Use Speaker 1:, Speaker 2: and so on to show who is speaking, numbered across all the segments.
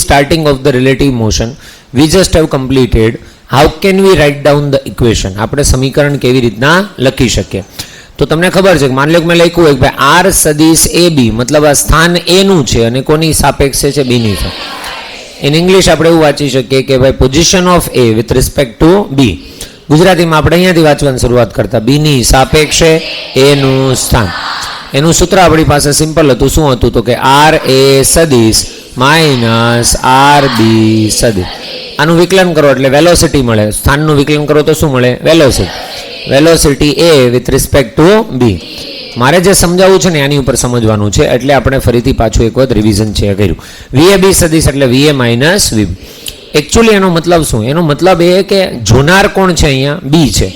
Speaker 1: starting of the relative motion we just have completed. How can we write down the equation? આપણે સમીકરણ કેવી રીતના લખી શકીએ? તો તમને ખબર છે કે માની લો કે મેં લખ્યું હોય કે ભાઈ r સદિશ ab મતલબ આ સ્થાન a નું છે અને કોની સાપેક્ષે છે b ની છે. ઇન ઇંગ્લિશ આપણે એવું વાંચી શકીએ કે ભાઈ position of a with respect two b. ગુજરાતીમાં આપણે અહીંયાથી વાંચવાની શરૂઆત કરતા b ની સાપેક્ષે a નું સ્થાન. એનું સૂત્ર આપણી પાસે સિમ્પલ હતું. શું હતું? તો કે r a સદિશ માઇનસ આર બી સદિશ. આનું વિકલન કરો એટલે વેલોસિટી મળે. સ્થાનનું વિકલન કરો તો શું મળે? Velocity. Velocity A with respect to B. મારે જે સમજાવવું છે ને એની ઉપર સમજવાનું છે એટલે આપણે ફરીથી પાછું એક વખત રિવિઝન છે કર્યું. વીએ બી સદિશ એટલે વીએ માઇનસ વી. એકચ્યુઅલી એનો મતલબ શું? એનો મતલબ એ કે જોનાર કોણ છે? અહીંયા બી છે.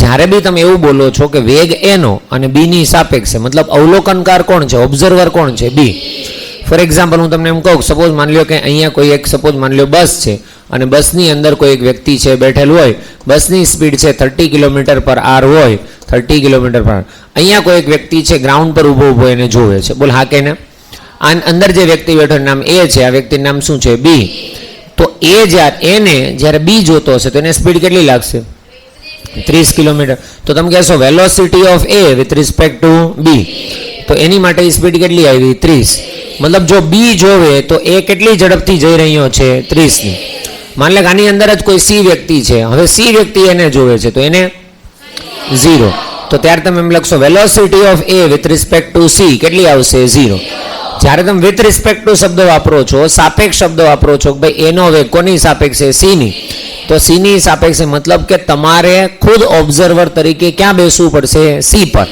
Speaker 1: જ્યારે બી તમે એવું બોલો છો કે વેગ એનો અને બીની સાપેક્ષે મતલબ અવલોકનકાર કોણ છે? ઓબ્ઝર્વર કોણ છે? બી. ફોર એક્ઝામ્પલ હું તમને એમ કહું, સપોઝ માની લો કે અહીંયા કોઈ એક સપોઝ માની લો બસ છે અને બસની અંદર કોઈ એક વ્યક્તિ છે બેઠેલું હોય. બસની સ્પીડ છે 30 કિલોમીટર પર આર હોય, 30 કિલોમીટર પર. અહીંયા કોઈ એક વ્યક્તિ છે ગ્રાઉન્ડ પર ઊભો એને જોવે છે. બોલ હા કે ના? આ અંદર જે વ્યક્તિ બેઠો નામ એ છે, આ વ્યક્તિનું નામ શું છે? બી. તો એને જ્યારે બી જોતો હશે તો એને સ્પીડ કેટલી લાગશે? 30 કિલોમીટર. તો તમે કહેશો velocity of A with respect to B. તો એની માટે સ્પીડ કેટલી આવી? 30. મતલબ જો બી જોવે તો એ કેટલી ઝડપથી જઈ રહ્યો છે? 30 ની. માની લે કે આની અંદર જ કોઈ સી વ્યક્તિ છે. હવે સી વ્યક્તિ એને જોવે છે તો એને 0. તો ત્યારે તમે એમ લખશો velocity of A with respect two C કેટલી આવશે? 0. જ્યારે તમે વિથ રિસ્પેક્ટ ટુ શબ્દ વાપરો છો, સાપેક્ષ શબ્દ વાપરો છો કે ભાઈ એનો વેગ કોની સાપેક્ષે? સી ની. તો સી ની સાપેક્ષે મતલબ કે તમારે ખુદ ઓબ્ઝર્વર તરીકે ક્યાં બેસવું પડશે? સી પર.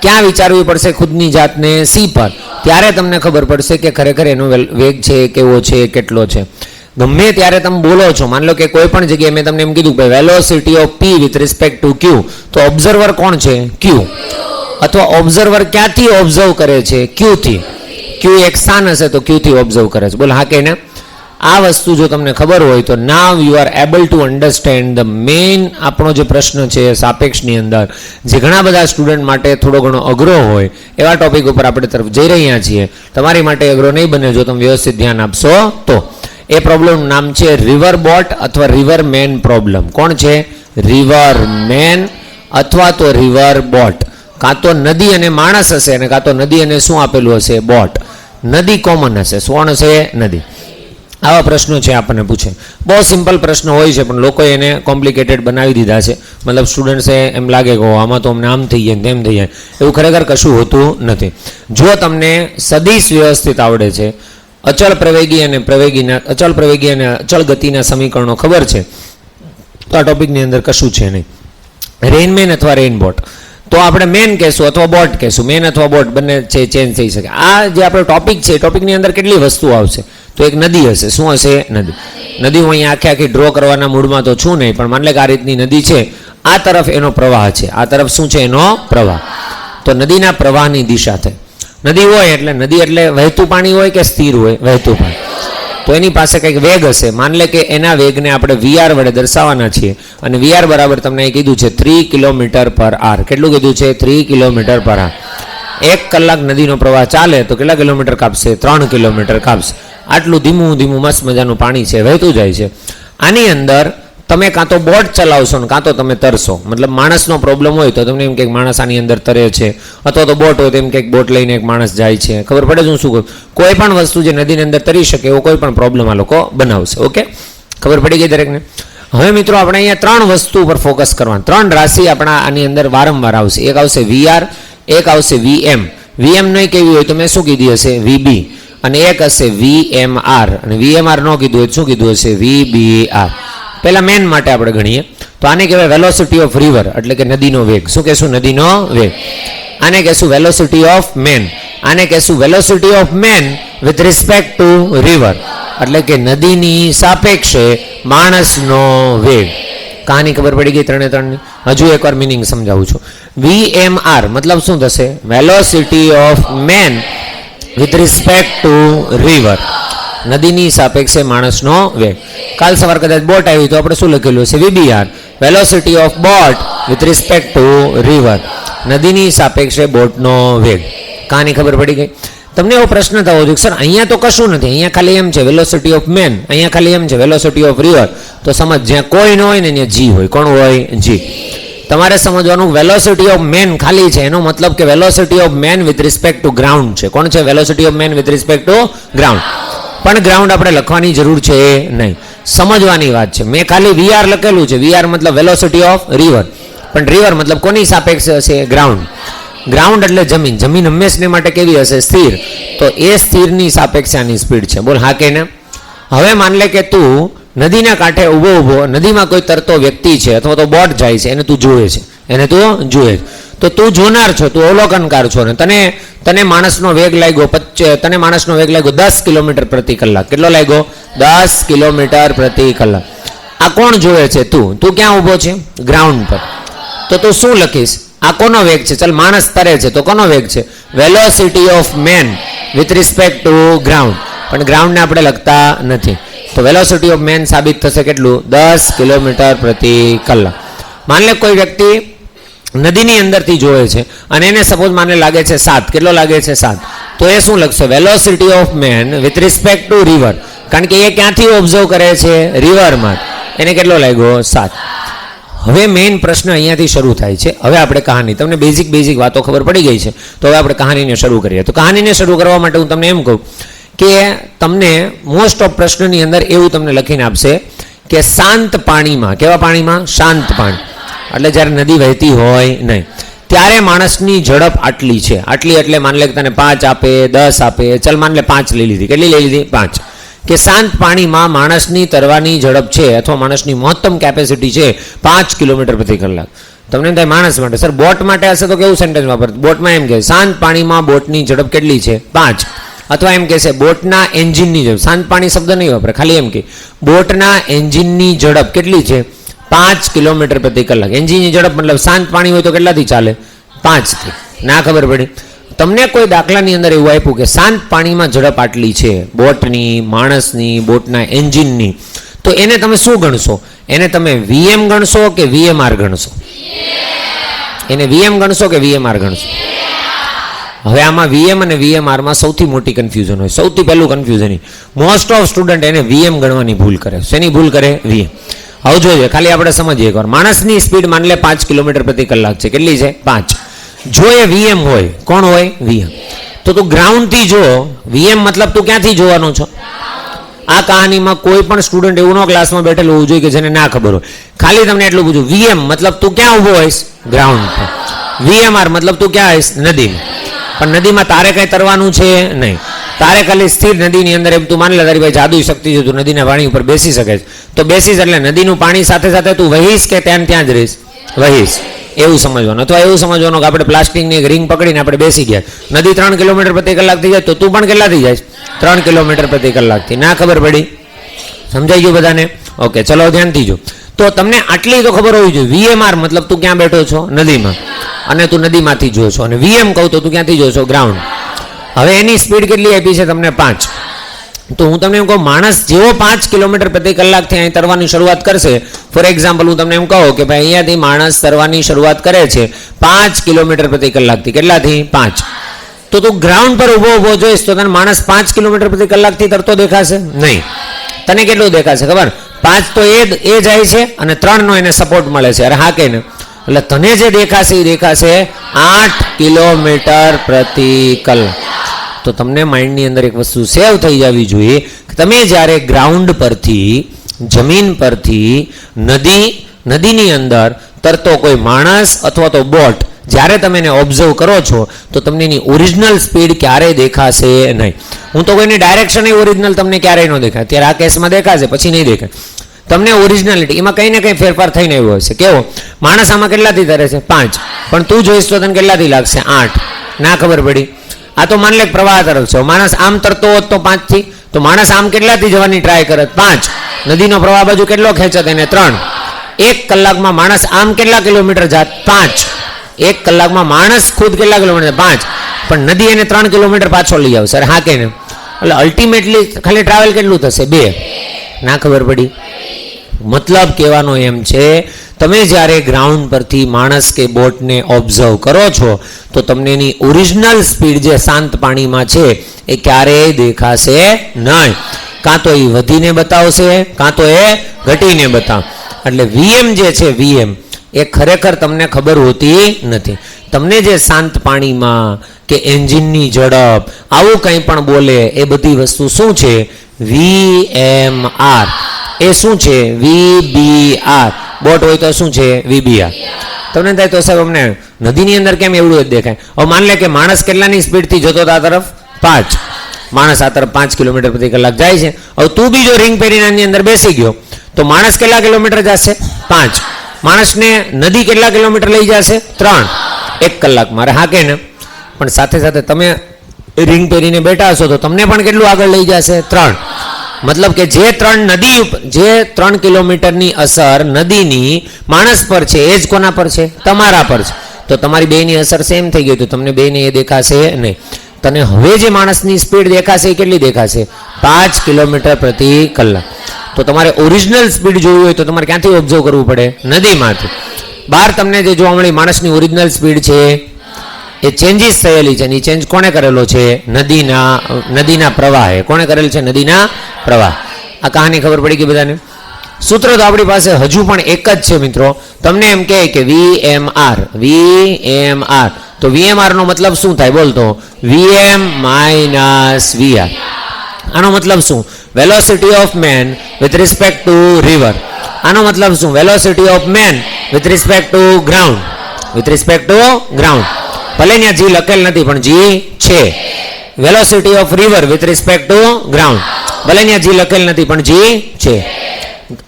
Speaker 1: ક્યાં વિચારવું પડશે ખુદની જાતને? સી પર. ત્યારે તમને ખબર પડશે કે ખરેખર એનો વેગ છે કેવો છે, કેટલો છે. ગમે ત્યારે તમે બોલો છો, માની લો કે કોઈ પણ જગ્યાએ મેં તમને એમ કીધું કે velocity of P with respect to Q, તો ઓબ્ઝર્વર કોણ છે? ક્યુ. અથવા ઓબ્ઝર્વર ક્યાંથી ઓબ્ઝર્વ કરે છે? ક્યુ થી. ક્યુ એક સ્થાન હશે તો ક્યુ થી ઓબ્ઝર્વ કરે છે. બોલ હા કે ના? આ વસ્તુ જો તમને ખબર હોય તો now you are able to understand the main આપણો જે પ્રશ્ન છે સાપેક્ષની અંદર, જે ઘણા બધા સ્ટુડન્ટ માટે થોડો ઘણો અઘરો હોય એવા ટોપિક ઉપર આપણે તરફ જઈ રહ્યા છીએ. તમારી માટે અઘરો નહીં બને જો તમે વ્યવસ્થિત ધ્યાન આપશો તો. એ પ્રોબ્લેમનું નામ છે રિવર બોટ અથવા રિવર મેન પ્રોબ્લેમ. કોણ છે? રિવર મેન અથવા તો રિવર બોટ. કાં તો નદી અને માણસ હશે અને કાં તો નદી અને શું આપેલું હશે? બોટ. નદી કોમન હશે. શું હશે? નદી. આવા પ્રશ્નો છે આપણને પૂછે. બહુ સિમ્પલ પ્રશ્નો હોય છે પણ લોકો એને કોમ્પ્લિકેટેડ બનાવી દીધા છે. મતલબ સ્ટુડન્ટ્સે એમ લાગે કે આમાં તો અમને આમ થઈ જાય તેમ થઈ જાય. એવું ખરેખર કશું હોતું નથી. જો તમને સદિશ વ્યવસ્થિત આવડે છે, અચળ પ્રવેગી અને અચળ ગતિના સમીકરણો ખબર છે, તો આ ટોપિકની અંદર કશું છે નહીં. રેનમેન અથવા રેનબોટ તો આપણે મેન કહેશું અથવા બોટ કહેશું. મેન અથવા બોટ બંને છે ચેન્જ થઈ શકે. આ જે આપણો ટોપિક છે ટોપિકની અંદર કેટલી વસ્તુઓ આવશે? તો એક નદી હશે. શું હશે? નદી. નદી હું અહીંયા આખી ડ્રો કરવાના મૂડમાં તો છું નહીં, પણ માની લે કે આ રીતની નદી છે, આ તરફ એનો પ્રવાહ છે, આ તરફ શું છે? એનો પ્રવાહ. તો નદીના પ્રવાહની દિશા થાય. નદી હોય એટલે નદી એટલે વહેતું પાણી હોય કે સ્થિર હોય? વહેતું પાણી. તો એની પાસે કંઈક વેગ હશે. માની લે કે એના વેગને આપણે વીઆર વડે દર્શાવવાના છીએ અને વીઆર બરાબર તમને અહીં કીધું છે 3 કિલોમીટર પર આર. કેટલું કીધું છે? 3 કિલોમીટર પર આર. 1 કલાક નદીનો પ્રવાહ ચાલે તો કેટલા કિલોમીટર કાપશે? 3 કિલોમીટર કાપશે. આટલું ધીમું ધીમું મસ્ત મજાનું પાણી છે, વહેતું જાય છે. આની અંદર તમે કાં તો બોટ ચલાવશો ને કાં તો તમે તરશો. મતલબ માણસનો પ્રોબ્લેમ હોય તો તમને એમ કે માણસ આની અંદર તરે છે, અથવા તો બોટ હોય તો એમ કે બોટ લઈને એક માણસ જાય છે. ખબર પડે છે હું શું કહું? કોઈ પણ વસ્તુ જે નદીની અંદર તરી શકે એવો કોઈ પણ પ્રોબ્લેમ આ લોકો બનાવશે. ઓકે, ખબર પડી ગઈ દરેકને? હવે મિત્રો આપણે અહીંયા 3 વસ્તુ ઉપર ફોકસ કરવાનું. 3 રાશિ આપણા આની અંદર વારંવાર આવશે. એક આવશે વીઆર, એક આવશે વીએમ. વીએમ નહીં કેવી હોય તો મેં શું કીધી હશે? વીબી. અને એક હશે વીએમઆર. અને વીએમઆર ન કીધું હોય શું કીધું હશે? વીબીઆર. પહેલા મેન માટે આપણે ગણીએ તો આને કહેવાય વેલોસિટી ઓફ રિવર, એટલે કે નદીનો વેગ. શું કહેશું? નદીનો વેગ. આને કહેશું વેલોસિટી ઓફ મેન. આને કહેશું velocity of man with respect to river, એટલે કે નદીની સાપેક્ષે માણસનો વેગ. કહાની ખબર પડી ગઈ? 3 હજુ એકવાર મિનિંગ સમજાવું છું. વીએમઆર મતલબ શું થશે? Velocity of man with respect to river. નદીની સાપેક્ષે માણસનો વેગ. કાલ સવાર કદાચ બોટ આવી તો આપણે શું લખેલું હશે? VBR. Velocity of boat with respect to river. નદીની સાપેક્ષે બોટનો વેગ. કહાની ખબર પડી ગઈ? તમને એવો પ્રશ્ન થવો જોઈએ સર અહીંયા તો કશું નથી, અહીંયા ખાલી એમ છે વેલોસિટી ઓફ મેન, અહીંયા ખાલી એમ છે વેલોસિટી ઓફ રિવર. તો સમજ, જ્યાં કોઈ ન હોય ને ત્યાં જી હોય. કોણ હોય? જી. તમારે સમજવાનું વેલોસિટી ઓફ મેન ખાલી છે, એનો મતલબ કે velocity of man with respect to ground છે. કોણ છે? Velocity of man with respect to ground. પણ ગ્રાઉન્ડ આપણે લખવાની જરૂર છે નહીં, સમજવાની વાત છે. મેં ખાલી વીઆર લખેલું છે, વીઆર મતલબ વેલોસિટી ઓફ રિવર, પણ રિવર મતલબ કોની સાપેક્ષ હશે? ગ્રાઉન્ડ. ગ્રાઉન્ડ એટલે જમીન. જમીન હંમેશને માટે કેવી હશે? સ્થિર. તો એ સ્થિરની સાપેક્ષે આની સ્પીડ છે. બોલ હા કે ના? હવે માન લે કે તું નદીના કાંઠે ઊભો ઊભો, નદીમાં કોઈ તરતો વ્યક્તિ છે અથવા તો બોટ જાય છે, એને તું જુએ છે, એને તું જુએ છે. તો તું જોનાર છો, તું અવલોકનકાર છો ને તને માણસનો વેગ લાગ્યો 10 કિલોમીટર પ્રતિ કલાક. કેટલો લાગ્યો? 10 કિલોમીટર પ્રતિ કલાક. આ કોણ જોવે છે? તું ક્યાં ઊભો છે? ગ્રાઉન્ડ પર. તો તું શું લખીશ? આ કોનો વેગ છે? ચાલ, માણસ તરે છે તો કોનો વેગ છે? Velocity of man with respect to ground. પણ ગ્રાઉન્ડને આપણે લખતા નથી. તો વેલોસિટી ઓફ મેન સાબિત થશે કેટલું? 10 કિલોમીટર પ્રતિ કલાક. માન લે કોઈ વ્યક્તિ નદીની અંદરથી જોવે છે અને એને સપોઝ માને લાગે છે 7. કેટલો લાગે છે? 7. તો એ શું લખશે? Velocity of man with respect to river. કારણ કે એ ક્યાંથી ઓબ્ઝર્વ કરે છે? રિવરમાં. એને કેટલો લાગ્યો? 7. હવે મેઇન પ્રશ્ન અહીંયાથી શરૂ થાય છે. હવે આપણે કહાની, તમને બેઝિક વાતો ખબર પડી ગઈ છે, તો હવે આપણે કહાનીને શરૂ કરીએ. તો કહાનીને શરૂ કરવા માટે હું તમને એમ કહું કે તમને મોસ્ટ ઓફ પ્રશ્નની અંદર એવું તમને લખીને આપશે કે શાંત પાણીમાં. કેવા પાણીમાં? શાંત પાણી. એટલે જ્યારે નદી વહેતી હોય નહીં ત્યારે માણસની ઝડપ આટલી છે. આટલી એટલે માન લે કે તને 5 આપે, 10 આપે, ચાલ માન લે 5 લઈ લીધી. કેટલી લઈ લીધી? 5. કે શાંત પાણીમાં માણસની તરવાની ઝડપ છે અથવા માણસની મહત્તમ કેપેસિટી છે 5 કિલોમીટર પ્રતિ કલાક. તમને એમ થાય માણસ માટે, સર બોટ માટે હશે તો કેવું સેન્ટેન્સ વાપરે? બોટમાં એમ કહે શાંત પાણીમાં બોટની ઝડપ કેટલી છે? 5. અથવા એમ કહેશે બોટના એન્જિનની ઝડપ. શાંત પાણી શબ્દ નહીં વાપરે, ખાલી એમ કે બોટના એન્જિનની ઝડપ કેટલી છે? 5 કિલોમીટર પ્રતિ કલાક. એન્જિનની ઝડપ મતલબ શાંત પાણી હોય તો કેટલાથી ચાલે? 5 થી. ના ખબર પડી? તમને કોઈ દાખલાની અંદર એવું આપ્યું કે શાંત પાણીમાં ઝડપ આટલી છે, બોટની, માણસની, બોટના એન્જિનની, તો એને તમે શું ગણશો? એને તમે વીએમ ગણશો કે વીએમઆર ગણશો? એને વીએમ ગણશો કે વીએમઆર ગણશો? હવે આમાં વીએમ અને વીએમઆરમાં સૌથી મોટી કન્ફ્યુઝન હોય. સૌથી પહેલું કન્ફ્યુઝન મોસ્ટ ઓફ સ્ટુડન્ટ એને વીએમ ગણવાની ભૂલ કરે. શેની ભૂલ કરે? વીએમ. હવે જોઈએ, ખાલી આપણે સમજીએ એકવાર. માણસની સ્પીડ માન લે 5 કિલોમીટર પ્રતિ કલાક છે. કેટલી છે? 5. જો એ વીએમ હોય, કોણ હોય? વીએમ. તો તું ગ્રાઉન્ડથી જો. વીએમ મતલબ તું ક્યાંથી જોવાનો છો? આ કહાનીમાં કોઈ પણ સ્ટુડન્ટ એવું ક્લાસમાં બેઠેલું હોવું જોઈએ કે જેને ના ખબર હોય. ખાલી તમને એટલું પૂછું, વીએમ મતલબ તું ક્યાં ઊભો હોઈશ? ગ્રાઉન્ડ પર. વીએમઆર મતલબ તું ક્યાં હોઈશ? નદીમાં. પણ નદીમાં તારે કઈ તરવાનું છે નહીં. તારે ખાલી સ્થિર નદીની અંદર એમ તું માની લે તારી ભાઈ જાદુ શક્તિ છે, તું નદીના પાણી ઉપર બેસી શકે છે, તો બેસીશ એટલે નદીનું પાણી સાથે સાથે તું વહીશ કે ત્યાં જ રહીશ? વહીશ. એવું સમજવાનું. અથવા એવું સમજવાનું કે આપણે પ્લાસ્ટિકની એક રિંગ પકડીને આપણે બેસી ગયા, નદી 3 કિલોમીટર પ્રતિ કલાક થઈ જાય તો તું પણ કેટલા થઈ જાય? 3 કિલોમીટર પ્રતિ કલાકથી. ના ખબર પડી? સમજાઈ ગયું બધાને? ઓકે, ચલો ધ્યાનથી જો. તો તમને આટલી તો ખબર હોવી જોઈએ. વીએમઆર મતલબ તું ક્યાં બેઠો છો? નદીમાં. અને તું નદીમાંથી જો છો. અને વીએમ કહું તો તું ક્યાંથી જો છો? ગ્રાઉન્ડ. હવે એની સ્પીડ કેટલી આપી છે તમને? 5. તો હું તમને એમ કહું, માણસ જેવો 5 કિલોમીટર પ્રતિ કલાકથી અહીં તરવાની શરૂઆત કરશે, ફોર એક્ઝામ્પલ હું તમને એમ કહું કે ભાઈ અહીંયાથી માણસ તરવાની શરૂઆત કરે છે 5 કિલોમીટર પ્રતિ કલાકથી. કેટલાથી? 5. તો તું ગ્રાઉન્ડ પર ઊભો જોઈશ તો તને માણસ 5 કિલોમીટર પ્રતિ કલાકથી તરતો દેખાશે નહીં. તને કેટલું દેખાશે ખબર? 5 તો એ જાય છે અને 3 નો એને સપોર્ટ મળે છે. અરે હા કે ને? એટલે તને જે દેખાશે એ દેખાશે 8 કિલોમીટર પ્રતિ કલાક. તો તમને માઇન્ડની અંદર એક વસ્તુ સેવ થઈ જવી જોઈએ કે તમે જ્યારે ગ્રાઉન્ડ પરથી, જમીન પરથી નદીની અંદર તરતો કોઈ માણસ અથવા તો બોટ જ્યારે તમે એને ઓબ્ઝર્વ કરો છો તો તમને એની ઓરિજિનલ સ્પીડ ક્યારેય દેખાશે નહીં. હું તો કોઈની ડાયરેક્શન ઓરિજિનલ તમને ક્યારેય ન દેખાય. ત્યારે આ કેસમાં દેખાશે, પછી નહીં દેખાય. તમને ઓરિજિનાલિટી એમાં કંઈ ને કંઈ ફેરફાર થઈને આવ્યો હશે. કેવો? માણસ આમાં કેટલાથી તરે છે? 5. પણ તું જોઈશ તો તને કેટલાથી લાગશે? 8. ના ખબર પડી? આ તો માન લે પ્રવાહ તરફ છે. માણસ આમ તરતો હોત તો 5 થી, તો માણસ આમ કેટલાથી જવાની ટ્રાય કરે? 5. નદીનો પ્રવાહ બાજુ કેટલો ખેંચે? એને 3. 1 કલાકમાં માણસ આમ કેટલા કિલોમીટર જાત? 5. 1 કલાકમાં માણસ ખુદ કેટલા કિલોમીટર? 5. પણ નદી એને 3 કિલોમીટર પાછો લઈ આવશે. અરે હા કે ને? એટલે અલ્ટિમેટલી ખાલી ટ્રાવેલ કેટલું થશે? 2. ના ખબર પડી? મતલબ કહેવાનો એમ છે, તમે જ્યારે ગ્રાઉન્ડ પરથી માણસ કે બોટને ઓબ્ઝર્વ કરો છો તો તમને એની ઓરિજિનલ સ્પીડ જે શાંત પાણીમાં છે એ ક્યારેય દેખાશે નહીં. કાં તો એ વધીને બતાવશે, કાં તો એ ઘટીને બતાવ. એટલે વીએમ જે છે વીએમ એ ખરેખર તમને ખબર હોતી નથી. તમને જે શાંત પાણીમાં કે એન્જિનની ઝડપ આવું કંઈ પણ બોલે એ બધી વસ્તુ શું છે? VMR. એ શું છે? VBR. બોટ હોય તો શું છે? VBR. તમને થાય તો સાહેબ અમને નદીની અંદર કેમ એવડું જ દેખાય? હવે માન લે કે માણસ કેટલાની સ્પીડથી જતો હતો આ તરફ? 5. માણસ આ તરફ 5 કિલોમીટર પ્રતિ કલાક જાય છે. હવે તું બીજો રિંગ પહેરીને આની અંદર બેસી ગયો તો માણસ કેટલા કિલોમીટર જશે? 5. માણસને નદી કેટલા કિલોમીટર લઈ જશે? 3. 1 કલાક મારે હા કે ને? પણ સાથે સાથે તમે રિંગ પહેરીને બેઠા હશો તો તમને પણ કેટલું આગળ લઈ જશે? 3. મતલબ કે જે 3 કિલોમીટરની અસર નદીની માણસ પર છે એ જ કોના પર છે? તમારા પર છે. તો તમારી બેની અસર સેમ થઈ ગઈ તો તમને બેને એ દેખાશે નહીં. તને હવે જે માણસની સ્પીડ દેખાશે એ કેટલી દેખાશે? 5 કિલોમીટર પ્રતિ કલાક. તો તમારે ઓરિજિનલ સ્પીડ જોવી હોય તો તમારે ક્યાંથી ઓબ્ઝર્વ કરવું પડે? નદીમાંથી. બહાર તમને જે જોવા મળી માણસની ઓરિજિનલ સ્પીડ છે એ ચેન્જીસ થયેલી છે. એ ચેન્જ કોણે કરેલો છે? નદીના પ્રવાહે. કોણે કરેલ છે? નદીના પ્રવાહ. આ કહાની ખબર પડી ગઈ બધાને? સૂત્ર તો આપણી પાસે હજુ પણ એક જ છે મિત્રો. તમને એમ કહે કે VMR. તો VMR નો મતલબ શું થાય? બોલતો VM - VR. આનો મતલબ શું? Velocity of man with respect to river. આનો મતલબ શું? Velocity of man with respect to ground. ભલે ત્યાં જી લખેલ નથી પણ જી છે. Velocity of river with respect to ground. ભલે ત્યાં જી લખેલ નથી પણ જી છે.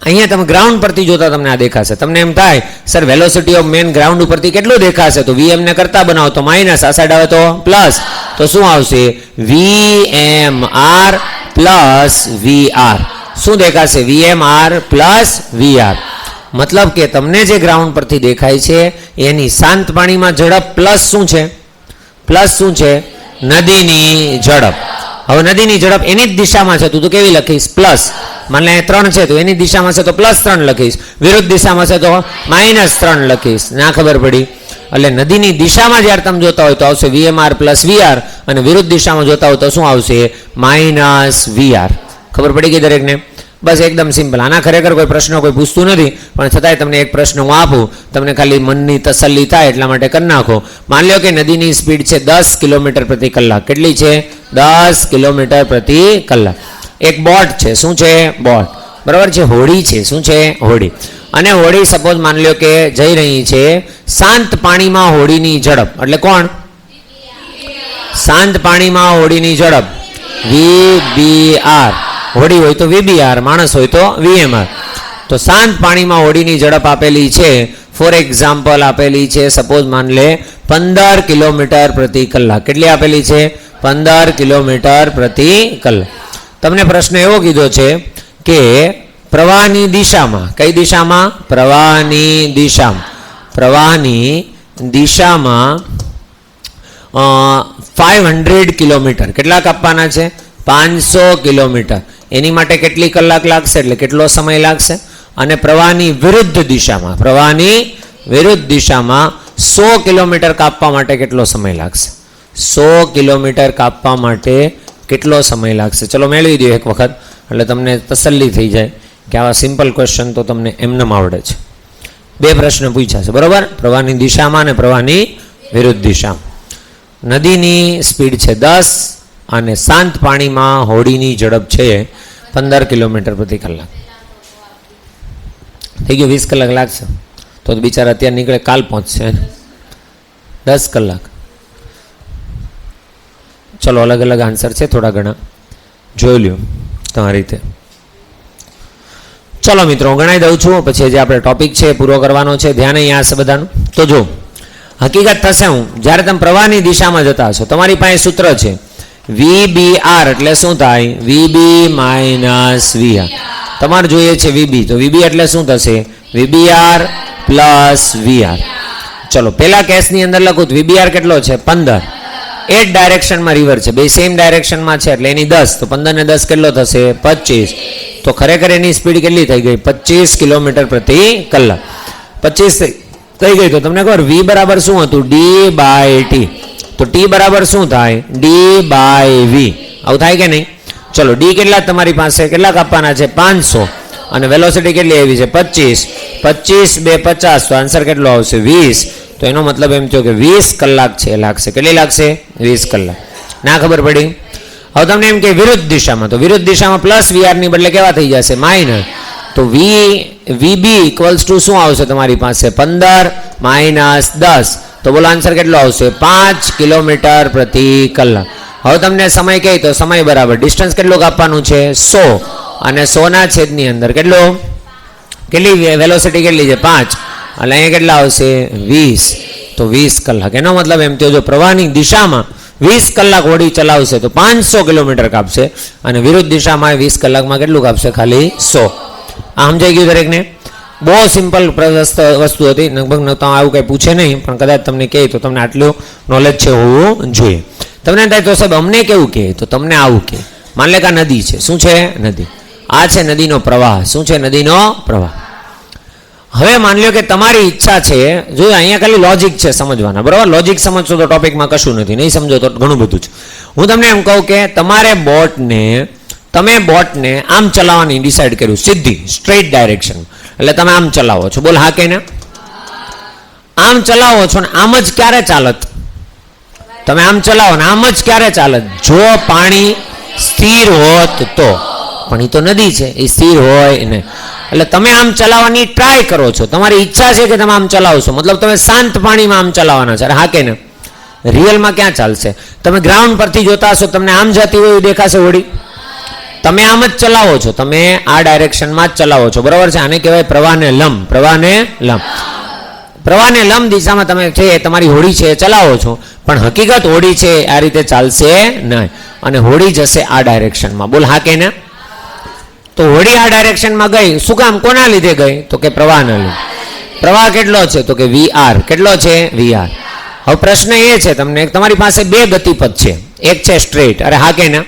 Speaker 1: અહીંયા તમે ગ્રાઉન્ડ પરથી જોતા તમને આ દેખાશે. તમને એમ થાય sir velocity of man ground ઉપરથી કેટલું દેખાશે? તો VM ને કરતા બનાવો તો માઇનસ, આ સાઈડ આવે તો પ્લસ. તો શું આવશે? VMR plus VR. શું દેખાશે? VMR plus VR. મતલબ કે તમને જે ગ્રાઉન્ડ પરથી દેખાય છે એની શાંત પાણીમાં ઝડપ પ્લસ શું છે? નદીની ઝડપ. હવે નદીની ઝડપ એની જ દિશામાં છે તું તો કેવી લખીશ? પ્લસ. માન લે 3 છે તો એની દિશામાં છે તો +3 લખીશ. વિરુદ્ધ દિશામાં છે તો -3 લખીશ. ના ખબર પડી? એટલે નદીની દિશામાં જ્યારે તમે જોતા હોય તો આવશે VMR પ્લસ VR અને વિરુદ્ધ દિશામાં જોતા હોય તો શું આવશે? -VR. ખબર પડી ગઈ દરેકને? બસ એકદમ સિમ્પલ. આના ખરેખર કોઈ પ્રશ્ન કોઈ પૂછતું નથી પણ છતાંય તમને એક પ્રશ્ન હું આપું, તમને ખાલી મનની તસલ્લી થાય એટલા માટે કરી નાખો. માની લો કે નદીની સ્પીડ છે 10 કિલોમીટર પ્રતિ કલાક. કેટલી છે? 10 કિલોમીટર પ્રતિ કલાક. એક બોટ છે. શું છે? બોટ. બરાબર છે. હોડી છે. શું છે? હોડી. અને હોડી સપોઝ માની લો કે જઈ રહી છે શાંત પાણીમાં. હોડીની ઝડપ એટલે કોણ? શાંત પાણીમાં હોડીની ઝડપ VBR. હોડી હોય તો VBR, માણસ હોય તો VMR. તો શાંત પાણીમાં હોડીની ઝડપ આપેલી છે. ફોર એક્ઝામ્પલ આપેલી છે સપોઝ માન લે 15 કિલોમીટર પ્રતિ કલાક. કેટલી આપેલી છે? 15 કિલોમીટર પ્રતિ કલાક. તમને પ્રશ્ન એવો કીધો છે કે પ્રવાહની દિશામાં. કઈ દિશામાં? પ્રવાહની દિશામાં 500 કિલોમીટર. કેટલા કાપવાના છે? 500 કિલોમીટર. એની માટે કેટલી કલાક લાગશે? એટલે કેટલો સમય લાગશે? અને પ્રવાહની વિરુદ્ધ દિશામાં 100 કિલોમીટર કાપવા માટે કેટલો સમય લાગશે? 100 કિલોમીટર કાપવા માટે કેટલો સમય લાગશે? ચલો મેળવી દો એક વખત એટલે તમને તસલ્લી થઈ જાય કે આવા સિમ્પલ ક્વેશ્ચન તો તમને એમનેમ આવડે છે. 2 પ્રશ્ન પૂછ્યા છે બરોબર? પ્રવાહની દિશામાં અને પ્રવાહની વિરુદ્ધ દિશામાં. નદીની સ્પીડ છે 10 અને શાંત પાણીમાં હોડીની ઝડપ છે 15 કિલોમીટર પ્રતિ કલાક. થઈ ગયું? 20 કલાક લાગશે તો બિચારા અત્યારે નીકળે કાલ પહોંચશે 10 કલાક. ચલો અલગ અલગ આન્સર છે, થોડા ઘણા જોઈ લ્યો તમારી રીતે. ચલો મિત્રો હું ગણાવી દઉં છું પછી જે આપણે ટોપિક છે પૂરો કરવાનો છે. ધ્યાન અહીંયા હશે બધાનું. તો જો હકીકત થશે હું જ્યારે તમે પ્રવાહની દિશામાં જતા હશો તમારી પાસે સૂત્ર છે VBR એટલે શું થાય? VB - VR. તમારે જોઈએ છે VB તો VB એટલે શું થશે? VBR plus VR. ચલો પહેલા કેસની અંદર લખું તો VBR કેટલો છે? 15. એ જ ડાયરેક્શનમાં રિવર છે, બે સેમ ડાયરેક્શનમાં છે એટલે એની 10. તો 15 ને 10 કેટલો થશે? 25. તો ખરેખર એની સ્પીડ કેટલી થઈ ગઈ? 25 કિલોમીટર પ્રતિ કલાક. 25 થઈ ગઈ. તો તમને ખબર v બરાબર શું હતું? d/t. તો t બરાબર શું થાય? d/v. આવું થાય કે નહીં? ચલો, d કેટલા તમારી પાસે કેટલાક આપવાના છે? 500. અને વેલોસિટી કેટલી આવી છે? 25. 25 2 50. તો આન્સર કેટલો આવશે? 20. તો એનો મતલબ એમ થયો કે 20 કલાક છે લાગશે. કેટલી લાગશે? 20 કલાક. ના ખબર પડી? હવે તમને એમ કે વિરુદ્ધ દિશામાં, તો વિરુદ્ધ દિશામાં પ્લસ વીઆર ની બદલે કેવા થઈ જશે? માઇનસ. તો vb ઇક્વલ્સ ટુ શું આવશે તમારી પાસે? 15 માઇનસ 10. તો બોલો આન્સર કેટલો આવશે? 5 કિલોમીટર પ્રતિ કલાક. હવે તમને સમય કહે તો સમય બરાબર ડિસ્ટન્સ કેટલું આપવાનું છે? 100. અને 100 ના છેદની અંદર કેટલી વેલોસિટી કેટલી છે? 5. એટલે અહીંયા કેટલા આવશે? 20. તો 20 કલાક. એનો મતલબ એમ થયો જો પ્રવાહની દિશામાં 20 કલાક હોડી ચલાવશે તો 500 કિલોમીટર કાપશે, અને વિરુદ્ધ દિશામાં 20 કલાકમાં કેટલું કાપશે? ખાલી 100. આ સમજાઈ ગયું દરેકને? બહુ સિમ્પલ વસ્તુ હતી. લગભગ આવું કંઈ પૂછે નહીં, પણ કદાચ તમને કહે તો તમને આટલું નોલેજ છે હોવું જોઈએ. તમને થાય તો સાહેબ અમને કેવું કહે? તો તમને આવું કહે. માન લે કે આ નદી છે. શું છે? નદી. આ છે નદીનો પ્રવાહ. શું છે? નદીનો પ્રવાહ. હવે માન લો કે તમારી ઈચ્છા છે, જો અહીંયા ખાલી લોજિક છે સમજવાના, બરાબર? લોજિક સમજશો તો ટોપિકમાં કશું નથી, નહીં સમજો તો ઘણું બધું છે. હું તમને એમ કહું કે તમે બોટને આમ ચલાવવાની ડિસાઈડ કર્યું, સીધી સ્ટ્રેટ ડાયરેક્શન. એટલે તમે આમ ચલાવો છો. બોલ હા કે ના? આમ ચલાવો છો ને આમ જ ક્યારે ચાલત? તમે આમ ચલાવો ને આમ જ ક્યારે ચાલત? જો પાણી સ્થિર હોત તો. પણ એ તો નદી છે, એ સ્થિર હોય ને. એટલે તમે આમ ચલાવવાની ટ્રાય કરો છો. તમારી ઈચ્છા છે કે તમે આમ ચલાવશો, મતલબ તમે શાંત પાણીમાં આમ ચલાવવાના છે. હા કે ના? રિયલમાં ક્યાં ચાલશે? તમે ગ્રાઉન્ડ પરથી જોતા હશો, તમને આમ જતી હોય એવું દેખાશે હોડી? તમે આમ જ ચલાવો છો, તમે આ ડાયરેક્શનમાં જ ચલાવો છો, બરાબર છે? આને કહેવાય પ્રવાહને લંબ. પ્રવાહને લંબ દિશામાં તમે છે તમારી હોડી છે ચલાવો છો, પણ હકીકત હોડી છે આ રીતે ચાલશે નહીં, અને હોડી જશે આ ડાયરેક્શનમાં. બોલ હા કે ના? તો હોડી આ ડાયરેક્શનમાં ગઈ. શું કામ? કોના લીધે ગઈ? તો કે પ્રવાહના લીધે. પ્રવાહ કેટલો છે? તો કે વીઆર. કેટલો છે? વીઆર. હવે પ્રશ્ન એ છે તમને, તમારી પાસે બે ગતિપથ છે, એક છે સ્ટ્રેટ, અરે હા કે ના,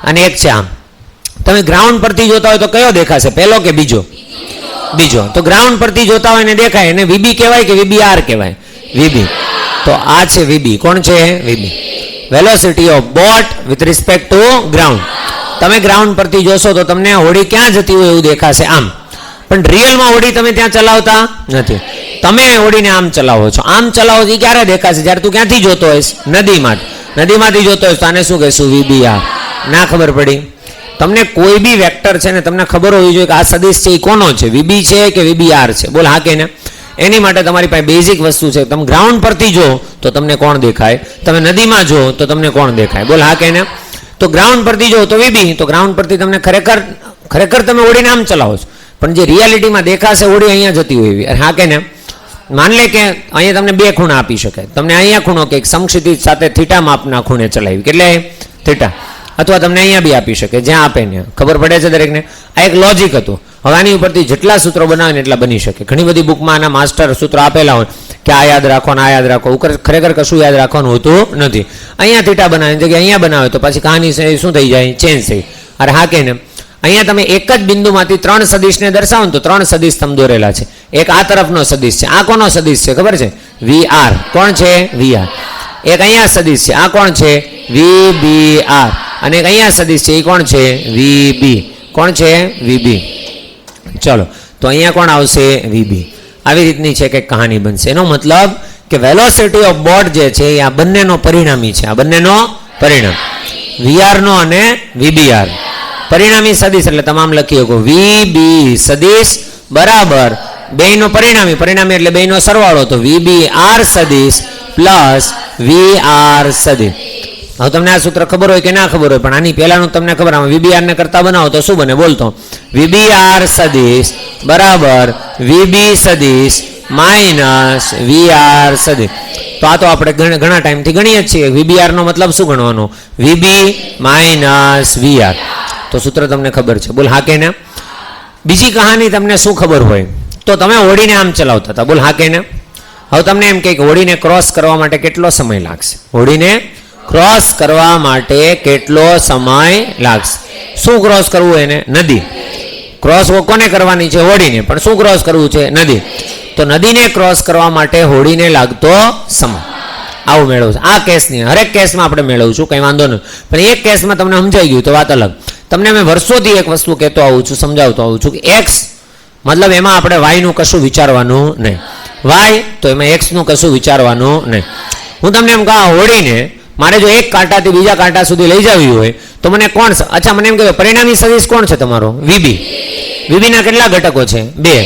Speaker 1: અને એક છે આમ. તમે ગ્રાઉન્ડ પરથી જોતા હોય તો કયો દેખાશે? પહેલો કે બીજો? બીજો. તો ગ્રાઉન્ડ પરથી જોતા હોય ને દેખાય એને વીબી કહેવાય કે વીબીઆર કહેવાય? વીબી. તો આ છે વીબી. કોણ છે? VB. Velocity of boat with respect to ground. તમે ગ્રાઉન્ડ પરથી જોશો તો તમને હોડી ક્યાં જતી હોય એવું દેખાશે, આમ. પણ રિયલમાં હોડી તમે ત્યાં ચલાવતા નથી. તમે હોડીને આમ ચલાવો છો. આમ ચલાવો છો એ ક્યારે દેખાશે? જ્યારે તું ક્યાંથી જોતો હોઈશ? નદીમાંથી જોતો હોઈશ તો આને શું કહીશું? વીબીઆર. ના ખબર પડી? તમને કોઈ બી વેક્ટર છે ને તમને ખબર હોવી જોઈએ કે આ સદિશ છે એ કોનો છે? વીબી છે કે વીબીઆર છે? બોલ હા કે ના? એની માટે તમારી પાસે બેઝિક વસ્તુ છે. તમે ગ્રાઉન્ડ પરથી જો તો તમને કોણ દેખાય? તમે નદીમાં જો તો તમને કોણ દેખાય? બોલ હા કે ના? તો ગ્રાઉન્ડ પરથી જો તો વીબી. તો ગ્રાઉન્ડ પરથી તમને ખરેખર તમે હોડીને આમ ચલાવો છો, પણ જે રિયાલિટીમાં દેખાશે હોડી અહીંયા જતી હોય એવી. હા કે ના? માન લે કે અહીંયા તમને બે ખૂણા આપી શકાય. તમને અહીંયા ખૂણો કે સમક્ષિતિજ સાથે થીટા માપના ખૂણે ચલાવી, કેટલે? થીટા. અથવા તમને અહીંયા બી આપી શકે, જ્યાં આપે ને. ખબર પડે છે દરેકને? આ એક લોજિક હતું. હવે આની ઉપરથી જેટલા સૂત્રો બનાવે ને એટલા બની શકે. ઘણી બધી બુકમાં આના માસ્ટર સૂત્રો આપેલા હોય કે આ યાદ રાખો ને આ યાદ રાખો. ખરેખર કશું યાદ રાખવાનું હોતું નથી. અહીંયા થીટા બનાવે જગ્યાએ અહીંયા બનાવે તો પછી કહાની શું થઈ જાય? ચેન્જ થઈ. અરે હા કે ને? અહીંયા તમે એક જ બિંદુમાંથી ત્રણ સદિશને દર્શાવો ને તો ત્રણ સદિશ તમે દોરેલા છે. એક આ તરફનો સદિશ છે. આ કોનો સદિશ છે ખબર છે? વીઆર. કોણ છે? વીઆર. એક અહીંયા સદિશ છે. આ કોણ છે? વીબીઆર. અને એક અહીંયા સદિશ છે. એ કોણ છે? વીબી. કોણ છે? વીબી. ચલો, તો અહીંયા કોણ આવશે? વીબી. આવી રીતની છે કે કહાની બનશે. એનો મતલબ કે વેલોસિટી ઓફ બોટ જે છે એ આ બંનેનો પરિણામી છે. આ બંનેનો પરિણામ વીઆર નો અને વીબીઆર. પરિણામી સદિશ એટલે તમામ લખી શકો વીબી સદિશ બરાબર બેયનો પરિણામી એટલે બેયનો સરવાળો, તો વીબીઆર સદિશ પ્લસ વીઆર સદિશ. હવે તમને આ સૂત્ર ખબર હોય કે ના ખબર હોય, પણ આની પહેલાનું તમને ખબર, આમાં વીબીઆર ને કરતા બનાવો તો શું બને? બોલતો વીબીઆર સદિશ બરાબર વીબી સદિશ માઇનસ વીઆર સદિશ. તો આ તો આપણે ઘણા ટાઈમથી ગણીએ જ છીએ. વીબીઆર નો મતલબ શું ગણવાનો? VB minus VR. તો સૂત્ર તમને ખબર છે. બોલ હા કે ના? બીજી કહાની તમને શું ખબર હોય તો તમે હોડીને આમ ચલાવતા હતા. બોલ હા કે ના? હવે તમને એમ કે હોડીને ક્રોસ કરવા માટે કેટલો સમય લાગશે? હોડીને ક્રોસ કરવા માટે કેટલો સમય લાગશે? શું ક્રોસ કરવું એને? નદી. ક્રોસ કોને કરવાની છે? હોડીને. પણ શું ક્રોસ કરવું છે? નદી. તો નદીને ક્રોસ કરવા માટે હોડીને લાગતો સમય. આવું મેળવશું. આ કેસની હરેક કેસમાં આપણે મેળવશું, કંઈ વાંધો નહીં. પણ એક કેસમાં તમને સમજાઈ ગયું તો વાત અલગ. તમને મેં વર્ષોથી એક વસ્તુ કહેતો આવું છું, સમજાવતો આવું છું કે એક્સ મતલબ એમાં આપણે વાયનું કશું વિચારવાનું નહીં. વાય તો એમાં એક્સનું કશું વિચારવાનું નહીં. હું તમને એમ કહું હોડીને મારે જો એક કાંટાથી બીજા કાંટા સુધી લઈ જવી હોય તો મને કોણ? અચ્છા, મને એમ કહ્યું પરિણામી સદિશ કોણ છે તમારો? વીબી. વીબીના કેટલા ઘટકો છે? 2.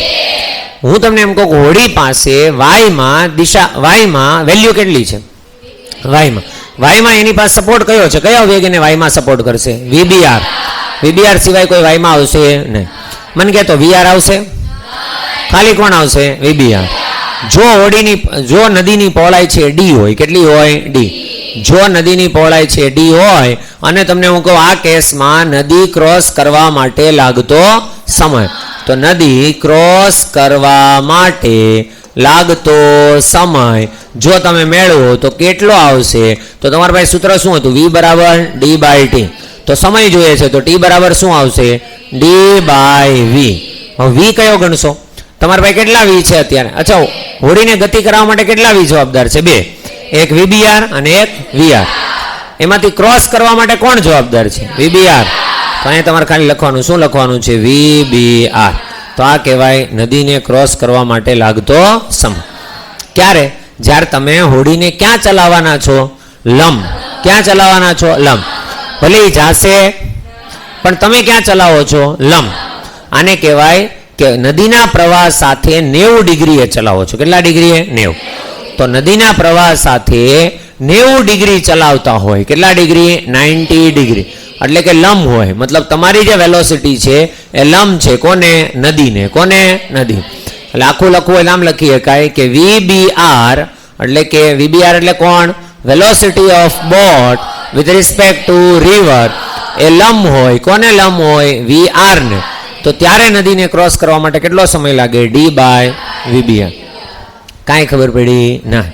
Speaker 1: હું તમને એમ કહું હોડી પાસે વાયમાં વેલ્યુ કેટલી છે? વાયમાં એની પાસે સપોર્ટ કયો છે? કયો વેગ એને વાયમાં સપોર્ટ કરશે? વીબીઆર. વીબીઆર સિવાય કોઈ વાયમાં આવશે નહીં. મને કહેતો વીઆર આવશે? ખાલી કોણ આવશે? વીબીઆર. જો નદીની પહોળાઈ છે ડી હોય, કેટલી હોય? ડી. જો નદીની પહોળાઈ છે ડી હોય અને તમને હું કહું આ કેસમાં નદી ક્રોસ કરવા માટે લાગતો સમય, તો નદી ક્રોસ કરવા માટે લાગતો સમય જો તમે મેળવો તો કેટલો આવશે? તો તમારા પાસે સૂત્ર શું હતું? V બરાબર D/T. તો સમય જોઈએ છે તો T બરાબર શું આવશે? D/V. V કયો ગણશો? તમારા પાસે કેટલા V છે અત્યારે? અચ્છા, હોડીને ગતિ કરવા માટે કેટલા V જવાબદાર છે? 2. એક VBR અને એક VR. એમાંથી ક્રોસ કરવા માટે કોણ જવાબદાર છે? VBR. તો અહીંયા તમારે ખાલી લખવાનું, શું લખવાનું છે? VBR. તો આ કહેવાય નદીને ક્રોસ કરવા માટે લાગતો સમય. ક્યારે? જ્યારે તમે હોડીને ક્યાં ચલાવવાના છો? લંબ. ક્યાં ચલાવવાના છો? લંબ. ભલે એ જાશે પણ તમે ક્યાં ચલાવો છો? લંબ. આને કહેવાય કે નદીના પ્રવાહ સાથે 90 ડિગ્રીએ ચલાવો છો. કેટલા ડિગ્રીએ? 90. તો નદીના પ્રવાહ સાથે 90 ડિગ્રી ચલાવતા હોય, કેટલા ડિગ્રી? 90 ડિગ્રી. એટલે કે લંબ હોય, મતલબ તમારી જે વેલોસિટી છે એ લંબ છે કોને? નદીને. કોને? નદી. એટલે આખું લખવું એટલે આમ લખી શકાય કે VBR એટલે કે VBR એટલે કોણ? Velocity of boat with respect to river એ લંબ હોય. કોને લંબ હોય? VR ને. તો ત્યારે નદીને ક્રોસ કરવા માટે કેટલો સમય લાગે? D/VBR. કાંઈ ખબર પડી? ના.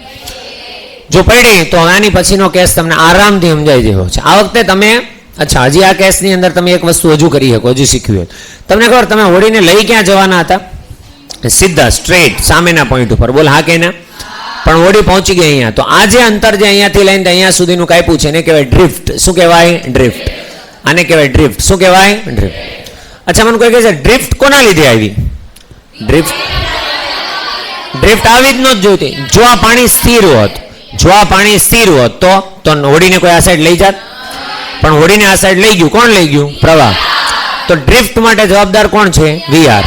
Speaker 1: જો પડી તો આની પછીનો કેસ તમને આરામથી સમજાઈ જેવો છે. આ વખતે તમે અચ્છા હજી આ કેસની અંદર તમે એક વસ્તુ હજુ કરી શકો, હજુ શીખવી હોય. તમને ખબર તમે હોડીને લઈ ક્યાં જવાના હતા? સીધા સ્ટ્રેટ સામેના પોઈન્ટ ઉપર. બોલ હા કે ના? પણ હોડી પહોંચી ગઈ અહીંયા. તો આ જે અંતર જે અહીંયાથી લઈને અહીંયા સુધીનું કાપ્યું છે એને કહેવાય ડ્રિફ્ટ. શું કહેવાય? ડ્રિફ્ટ. આને કહેવાય ડ્રિફ્ટ. શું કહેવાય? ડ્રિફ્ટ. અચ્છા, મને કોઈ કહે છે ડ્રિફ્ટ કોના લીધે આવી? ડ્રિફ્ટ આવી જ ન જોઈતી. જો આ પાણી સ્થિર હોત તો હોડીને કોઈ આ સાઈડ લઈ જાત, પણ હોડીને આ સાઈડ લઈ ગયું. કોણ લઈ ગયું? પ્રવાહ. તો ડ્રિફ્ટ માટે જવાબદાર કોણ છે? VR.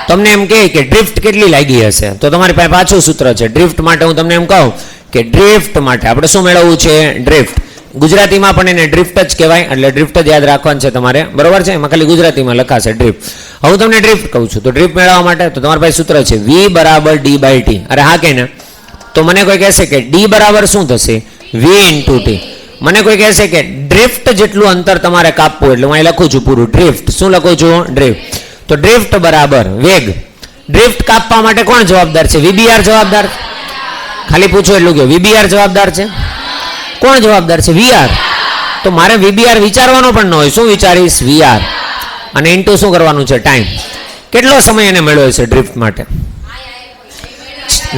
Speaker 1: તમને એમ કહે કે ડ્રિફ્ટ કેટલી લાગી હશે તો તમારી પાસે પાછું સૂત્ર છે ડ્રિફ્ટ માટે. હું તમને એમ કહું કે ડ્રિફ્ટ માટે આપણે શું મેળવવું છે? ડ્રિફ્ટ. ગુજરાતીમાં પણ એને ડ્રિફ્ટ જ કહેવાય, એટલે ડ્રિફ્ટ જ યાદ રાખવાનું છે તમારે, બરોબર છે? એમાં ખાલી ગુજરાતીમાં લખાશે ડ્રિફ્ટ. હું તમને ડ્રિફ્ટ કહું છું તો ડ્રિફ્ટ મેળવવા માટે તો તમારી પાસે સૂત્ર છે V બરાબર D/T. અરે હા કે ના? તો મને કોઈ કહેશે કે D બરાબર શું થશે? V × T. મને કોઈ કહેશે કે ડ્રિફ્ટ જેટલું અંતર તમારે કાપવું, એટલે હું અહીં લખું છું પૂરું ડ્રિફ્ટ. શું લખું છું? ડ્રિફ્ટ. તો ડ્રિફ્ટ બરાબર વેગ. ડ્રિફ્ટ કાપવા માટે કોણ જવાબદાર છે? VBR જવાબદાર. ખાલી પૂછો એટલું કે VBR જવાબદાર છે? કોણ જવાબદાર છે? VR. તો મારે VBR વિચારવાનો પણ ન હોય. શું વિચારીશ? VR. અને ઇન્ટુ શું કરવાનું છે? ટાઈમ. કેટલો સમય એને મેળવ્યો છે ડ્રિફ્ટ માટે?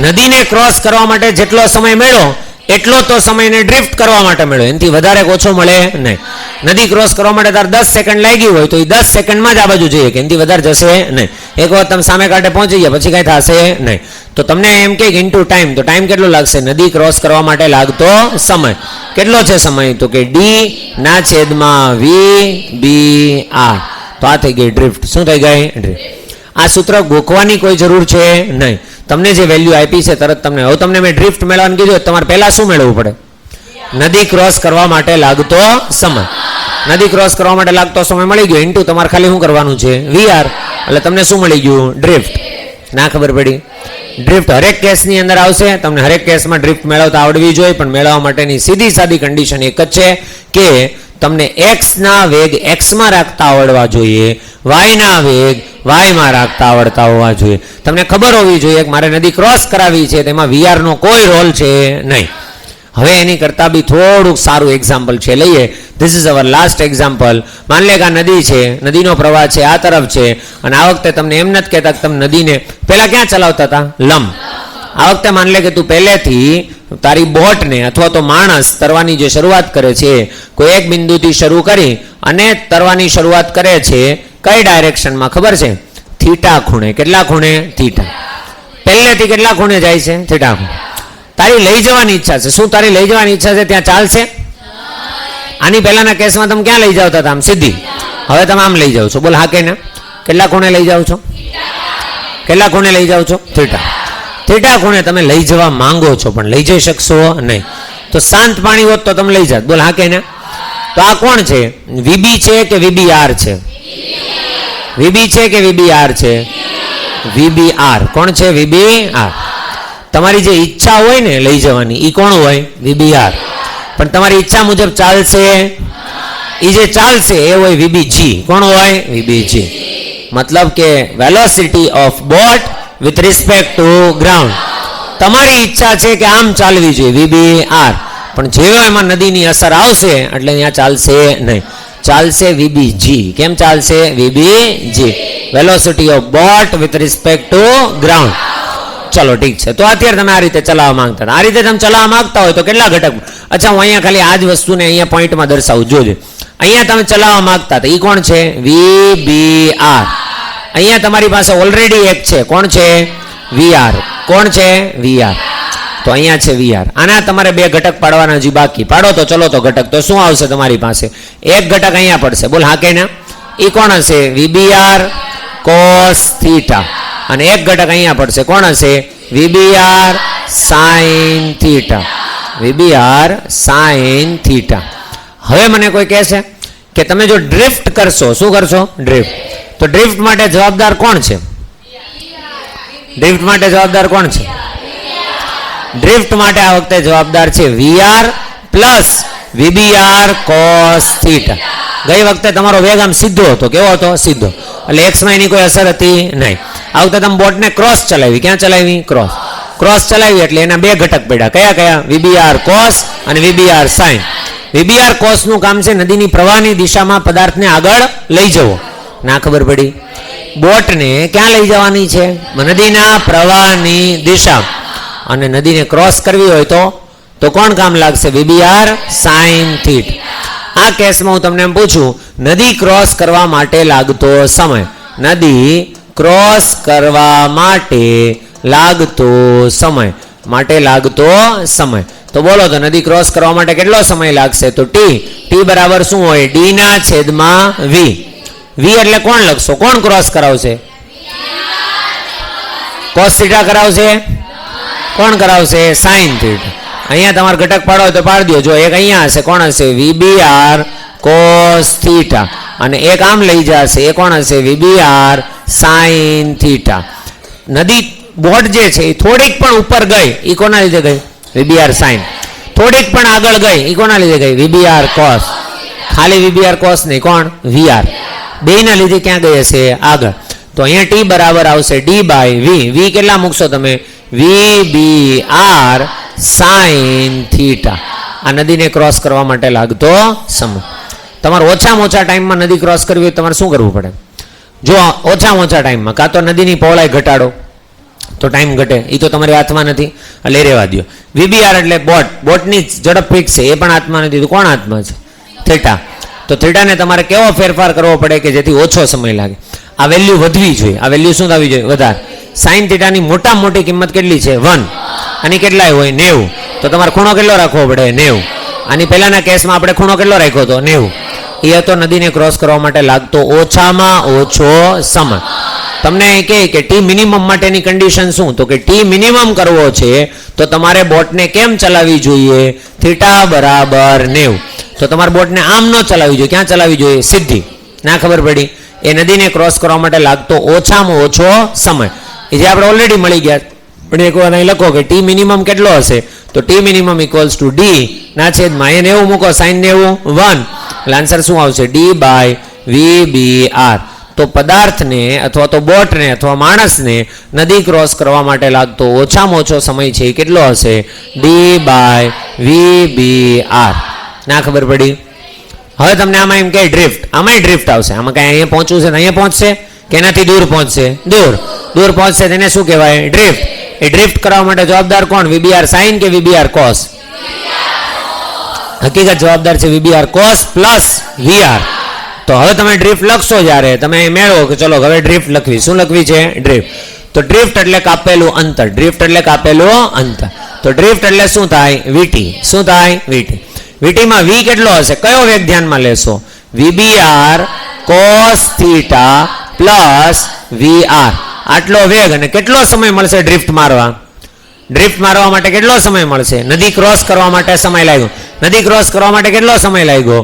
Speaker 1: નદીને ક્રોસ કરવા માટે જેટલો સમય મેળવો એટલો તો સમય એને ડ્રિફ્ટ કરવા માટે મેળવ્યો. એનાથી વધારે ઓછો મળે નહીં. નદી ક્રોસ કરવા માટે તાર 10 સેકન્ડ લાગી હોય તો એ 10 સેકન્ડમાં જ આ બાજુ જઈએ કે એનાથી વધારે જશે નહીં. એક વખત તમે સામે કાંઠે પહોંચી ગયા પછી કાંઈ થશે નહીં. તો તમને એમ કે ઇન્ટુ ટાઈમ, તો ટાઈમ કેટલો લાગશે? નદી ક્રોસ કરવા માટે લાગતો સમય કેટલો છે? સમય તો કે D/VBR. તો આ થઈ ગઈ ડ્રિફ્ટ. શું થઈ ગઈ? ડ્રિફ્ટ. આ સૂત્ર ગોખવાની કોઈ જરૂર છે નહીં. તમને જે વેલ્યુ આપી છે તરત તમને. હવે તમને મેં ડ્રિફ્ટ મેળવવાનું કીધું, તમારે પહેલા શું મેળવવું પડે? નદી ક્રોસ કરવા માટે લાગતો સમય. નદી ક્રોસ કરવા માટે લાગતો સમય મળી ગયો ઇન્ટુ તમારે ખાલી શું કરવાનું છે? VR. એટલે તમને શું મળી ગયું? ડ્રિફ્ટ. ના ખબર પડી? ડ્રિફ્ટ હરેક કેસની અંદર આવશે. તમને હરેક કેસમાં ડ્રિફ્ટ મેળવતા આવડવી જોઈએ, પણ મેળવવા માટેની સીધી સાદી કન્ડિશન એક જ છે કે તમને x ના વેગ x માં રાખતા આવડવા જોઈએ, y ના વેગ y માં રાખતા આવડતા હોવા જોઈએ. તમને ખબર હોવી જોઈએ કે મારે નદી ક્રોસ કરાવી છે, તેમાં VR નો કોઈ રોલ છે નહીં. હવે એની કરતાં બી થોડુંક સારું એક્ઝામ્પલ છે, લઈએ. This is our last example. માની લે કે આ નદી છે, નદીનો પ્રવાહ છે આ તરફ છે, અને આ વખતે તમને એમ નથી કહેતા કે તમે નદીને પહેલાં ક્યાં ચલાવતા હતા? લંબ. આ વખતે માની લે કે તું પહેલેથી તારી બોટને અથવા તો માણસ તરવાની જે શરૂઆત કરે છે, કોઈ એક બિંદુથી શરૂ કરી અને તરવાની શરૂઆત કરે છે કઈ ડાયરેક્શનમાં ખબર છે? થીટા ખૂણે. કેટલા ખૂણે? થીટા. પહેલેથી કેટલા ખૂણે જાય છે? થીટા ખૂણે. તારી લઈ જવાની ઈચ્છા છે. શું તારી લઈ જવાની ઈચ્છા છે? ત્યાં ચાલશે? આની પહેલાના કેસમાં તમે ક્યાં લઈ જાવતા હતા? આમ સીધી. હવે તમે આમ લઈ જાઓ છો. બોલ હા કે ના? કેટલા ખૂણે લઈ જાઓ છો? કેટલા ખૂણે લઈ જાઓ છો? થીટા. થીટા ખૂણે તમે લઈ જવા માંગો છો, પણ લઈ જઈ શકશો નહીં. તો શાંત પાણી હોત તો તમે લઈ જાત. બોલ હા કે ના? તો આ કોણ છે? વીબી છે કે વીબીઆર છે? વીબી છે કે વીબીઆર છે? વીબીઆર. કોણ છે? વીબીઆર. તમારી જે ઈચ્છા હોય ને લઈ જવાની, એ કોણ હોય? વીબીઆર. પણ તમારી ઈચ્છા મુજબ ચાલશે? એ જે ચાલશે એ હોય વીબીજી. કોણ હોય? વીબીજી. મતલબ કે velocity of boat with respect to ground. તમારી ઈચ્છા છે કે આમ ચાલવી જોઈએ, વીબીઆર. પણ જેવો એમાં નદીની અસર આવશે એટલે અહીંયા ચાલશે નહીં, ચાલશે વીબીજી. કેમ ચાલશે? VBG. Velocity of boat with respect to ground. ચલો ઠીક છે. તો અત્યારે તમે આ રીતે ચલાવવા માંગતા હતા. આ રીતે તમે ચલાવવા માંગતા હોય તો કેટલા ઘટક? અચ્છા, હું અહીંયા ખાલી આ જ વસ્તુને અહીંયા પોઈન્ટમાં દર્શાવું. જોજો, અહીંયા તમે ચલાવવા માંગતા હતા, એ કોણ છે? વીબીઆર. અહીંયા તમારી પાસે ઓલરેડી એક છે. કોણ છે? વીઆર. કોણ છે? વીઆર. તો અહીંયા છે વીઆર. આના તમારે બે ઘટક પાડવાના હજી બાકી. પાડો તો ચલો તો ઘટક. તો શું આવશે તમારી પાસે? એક ઘટક અહીંયા પડશે. બોલ હા કે ના? એ કોણ હશે? VBR cos theta. અને એક ઘટક અહીંયા પડશે. કોણ હશે? VBR sine theta. VBR sine theta. હવે મને કોઈ કહેશે કે તમે જો ડ્રિફ્ટ કરશો, શું કરશો? ડ્રિફ્ટ. તો ડ્રિફ્ટ માટે જવાબદાર કોણ છે? ડ્રિફ્ટ માટે જવાબદાર કોણ છે? ડ્રિફ્ટ માટે આ વખતે જવાબદાર છે વીઆર પ્લસ વીબીઆર કોસ થીટા. ગઈ વખતે તમારો વેગ આમ સીધો હતો. કેવો હતો? સીધો. એટલે એક્સમાં એની કોઈ અસર હતી નહીં. આ વખતે તમે બોટને ક્રોસ ચલાવી. ક્યાં ચલાવી? ક્રોસ. ક્રોસ ચલાવી એટલે એના બે ઘટક પડ્યા. કયા કયા? વીબીઆર કોસ અને વીબીઆર સાઇન. વીબીઆર કોસનું કામ છે નદીની પ્રવાહની દિશામાં પદાર્થને આગળ લઈ જવો. ના ખબર પડી? બોટને ક્યાં લઈ જવાની છે? નદીના પ્રવાહની દિશા. અને નદીને ક્રોસ કરવી હોય તો કોણ કામ લાગશે? વીબીઆર સાઇન થીટ. આ કેસમાં હું તમને એમ પૂછું, નદી ક્રોસ કરવા માટે લાગતો સમય. નદી ક્રોસ કરવા માટે લાગતો સમય. તો બોલો તો નદી ક્રોસ કરવા માટે કેટલો સમય લાગશે? તો ટી બરાબર શું હોય? ડી ના છેદમાં વી. વી એટલે કોણ લખશો? કોણ ક્રોસ કરાવશે? કોસ થીટા કરાવશે. કોણ કરાવશે? Sine theta. અહીંયા તમારે ઘટક પાડો હોય તો પાડી દો. જો એક અહીંયા હશે. કોણ હશે? VBR cos theta. અને એક આમ લઈ જશે. એ કોણ હશે? VBR sine theta. નદી બોટ જે છે એ થોડીક પણ ઉપર ગઈ, એ કોના લીધે ગઈ? વીબીઆર સાઇન. થોડીક પણ આગળ ગઈ, એ કોના લીધે ગઈ? વીબીઆર કોસ. ખાલી વીબીઆર કોસ નહીં, કોણ? વીઆર. બેના લીધે ક્યાં ગઈ હશે? આગળ. તો અહીંયા ટી બરાબર આવશે ડી બાય વી. વી કેટલા મૂકશો તમે? વીબીઆર સાઇન થીટા. આ નદીને ક્રોસ કરવા માટે લાગતો સમય. તમારે ઓછામાં ઓછા ટાઈમમાં નદી ક્રોસ કરવી હોય તમારે શું કરવું પડે? જો ઓછામાં ઓછા ટાઈમમાં કાં તો નદીની પહોળાઈ ઘટાડો તો ટાઈમ ઘટે. એ તો તમારી હાથમાં નથી, એટલે રહેવા દો. વીબીઆર એટલે બોટની ઝડપ ફિક્સ છે, એ પણ હાથમાં નથી. તો કોણ હાથમાં છે? થીટા. તો થીટાને તમારે કેવો ફેરફાર કરવો પડે કે જેથી ઓછો સમય લાગે? આ વેલ્યુ વધવી જોઈએ. આ વેલ્યુ શું થવી જોઈએ? વધારે. સાઇન થીટાની મોટામાં મોટી કિંમત કેટલી છે? 1. આની કેટલાય હોય? 90. તો તમારે ખૂણો કેટલો રાખવો પડે? 90. આની પહેલાના કેસમાં આપણે ખૂણો કેટલો રાખ્યો હતો? 90. એ હતો નદીને ક્રોસ કરવા માટે લાગતો ઓછામાં ઓછો સમય. તમને એ કહે કે ટી મિનિમમ માટેની કન્ડિશન શું? તો કે ટી મિનિમમ કરવો છે તો તમારે બોટને કેમ ચલાવવી જોઈએ? થીટા બરાબર 90. તો તમારે બોટને આમ ન ચલાવવી જોઈએ. ક્યાં ચલાવવી જોઈએ? સીધી. ના ખબર પડી? એ નદીને ક્રોસ કરવા માટે લાગતો ઓછામાં ઓછો સમય એ જે આપણે ઓલરેડી મળી ગયા. પણ એક વાર અહીં લખો કે ટી મિનિમમ કેટલો હશે? તો T minimum equals to D ના છેદમાં એ 90 મૂકો, સાઇન 90 1. એટલે આન્સર શું આવશે? D by VBR. તો પદાર્થને અથવા તો બોટને અથવા માણસને નદી ક્રોસ કરવા માટે લાગતો ઓછામાં ઓછો સમય છે એ કેટલો હશે? d/v/r. ના ખબર પડી? હવે તમને આમાં એમ કે ડ્રિફ્ટ, આમાંય ડ્રિફ્ટ આવશે. આમાં કઈ અહીંયા પહોંચવું છે, અહીંયા પહોંચશે કે એનાથી દૂર પહોંચશે? દૂર પહોંચશે તેને શું કહેવાય? ડ્રિફ્ટ. એ ડ્રિફ્ટ કરવા માટે જવાબદાર કોણ? વીબીઆર સાઇન કે વીબીઆર કોસ? હકીકત જવાબદાર છે વીબીઆર કોસ પ્લસ વીઆર. તો હવે તમે ડ્રિફ્ટ લખશો જ્યારે તમે મેળવો કે ચલો હવે ડ્રિફ્ટ લખવી. શું લખવી છે? ડ્રિફ્ટ. તો ડ્રિફ્ટ એટલે કાપેલું અંતર. ડ્રિફ્ટ એટલે કાપેલું અંતર. તો ડ્રિફ્ટ એટલે શું થાય? વીટી. શું થાય? વીટી. વીટીમાં વી કેટલો હશે? કયો વેગ ધ્યાનમાં લેશો? વીબીઆર કોસ થીટા પ્લસ વીઆર. આટલો વેગ. અને કેટલો સમય મળશે ડ્રિફ્ટ મારવા? ડ્રિફ્ટ મારવા માટે કેટલો સમય મળશે? નદી ક્રોસ કરવા માટે સમય લાગ્યો. નદી ક્રોસ કરવા માટે કેટલો સમય લાગ્યો?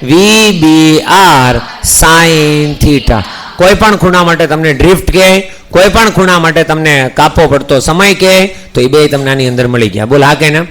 Speaker 1: d/v/r sine theta. કોઈ પણ ખૂણા માટે તમને ડ્રિફ્ટ કહે, કોઈ પણ ખૂણા માટે તમને કાપવો પડતો સમય કહે, તો એ બે તમને આની અંદર મળી ગયા. બોલ હા કે ના?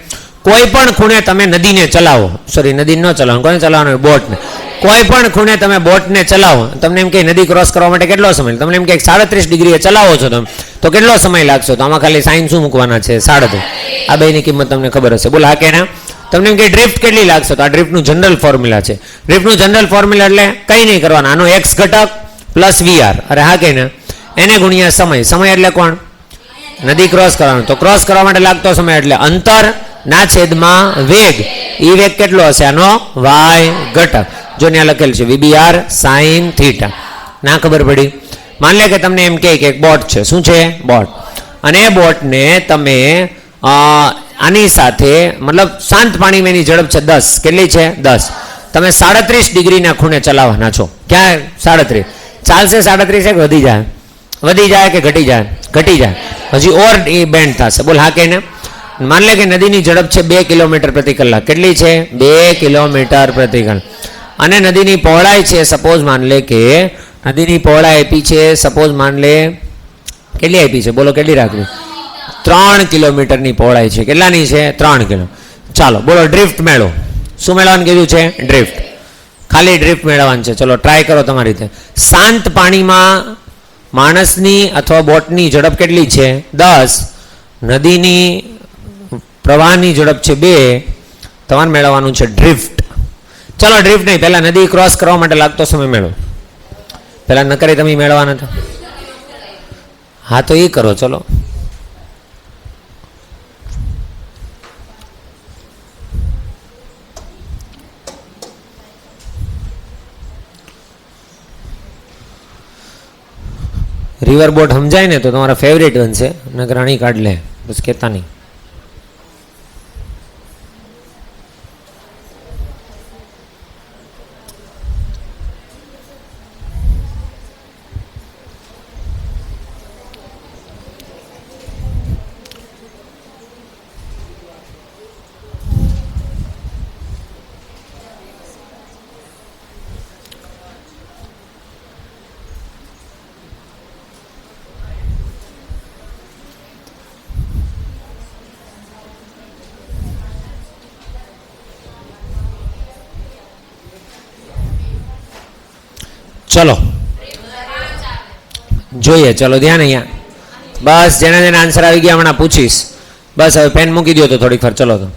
Speaker 1: કોઈ પણ ખૂણે તમે નદીને ચલાવો, સોરી નદી ન ચલાવો, કોને ચલાવવાનું? બોટને. કોઈ પણ ખૂણે તમે બોટને ચલાવો, તમને એમ કે નદી ક્રોસ કરવા માટે કેટલો સમય? તમને એમ કે 37 ડિગ્રીએ ચલાવો છો તમે, તો કેટલો સમય લાગશે? તો આમાં ખાલી સાઇન શું મૂકવાના છે? 37. આ બેની કિંમત તમને ખબર હશે. બોલ હા કે ના? તમને એમ કે ડ્રિફ્ટ કેટલી લાગશે? તો આ ડ્રિફ્ટનું જનરલ ફોર્મ્યુલા છે. ડ્રિફ્ટનું જનરલ ફોર્મ્યુલા એટલે કંઈ નહીં કરવાનું, આનો એક્સ ઘટક પ્લસ વીઆર. અરે હા કે ના? એને ગુણ્યા સમય. સમય એટલે કોણ? નદી ક્રોસ કરવાનો. તો ક્રોસ કરવા માટે લાગતો સમય એટલે અંતર ના છેદમાં વેગ. એ વેગ કેટલો હશે? આનો વાય ઘટક. જો ત્યાં લખેલ છે વીબીઆર સાઇન થીટા. ના ખબર પડી? માન લે કે તમને એમ કહે કે એક બોટ છે. શું છે? બોટ. અને એ બોટને તમે આની સાથે મતલબ શાંત પાણીમાં એની ઝડપ છે 10. કેટલી છે? 10. તમે 37 ડિગ્રીના ખૂણે ચલાવવાના છો. ક્યાં 37? ચાલશે 37 કે વધી જાય? વધી જાય કે ઘટી જાય? ઘટી જાય. હજી ઓર એ બેન્ડ થશે. બોલ હા કે ના? માન લે કે નદીની ઝડપ છે 2 કિલોમીટર પ્રતિ કલાક. કેટલી છે? 2 કિલોમીટર પ્રતિ કલાક. અને નદીની પહોળાઈ છે સપોઝ માન લે કે નદીની પહોળાઈ આપી છે સપોઝ માન લે કેટલી આપી છે? બોલો કેટલી રાખવી? 3 કિલોમીટરની પહોળાઈ છે. કેટલાની છે? 3 કિલો. ચાલો બોલો ડ્રિફ્ટ મેળવો. શું મેળવવાનું કીધું છે? ડ્રિફ્ટ. ખાલી ડ્રિફ્ટ મેળવવાનું છે. ચલો ટ્રાય કરો તમારી રીતે. શાંત પાણીમાં માણસની અથવા બોટની ઝડપ કેટલી છે? 10. નદીની પ્રવાહની ઝડપ છે 2. તમારે મેળવવાનું છે ડ્રિફ્ટ. ચલો ડ્રિફ્ટ નહીં, પહેલા નદી ક્રોસ કરવા માટે લાગતો સમય મેળવો. પહેલા ન કરી તમે મેળવવાના હતા. હા તો એ કરો. ચલો રિવર બોટ સમજાય ને તો તમારા ફેવરેટ બનશે. નકર અણી કાઢ લે, બસ કહેતા નહીં. ચલો જોઈએ. ચલો ધ્યાન અહીંયા. બસ જેને જેને આન્સર આવી ગયા હમણાં પૂછીશ. બસ હવે પેન મૂકી દો તો થોડીક વાર. ચલો તો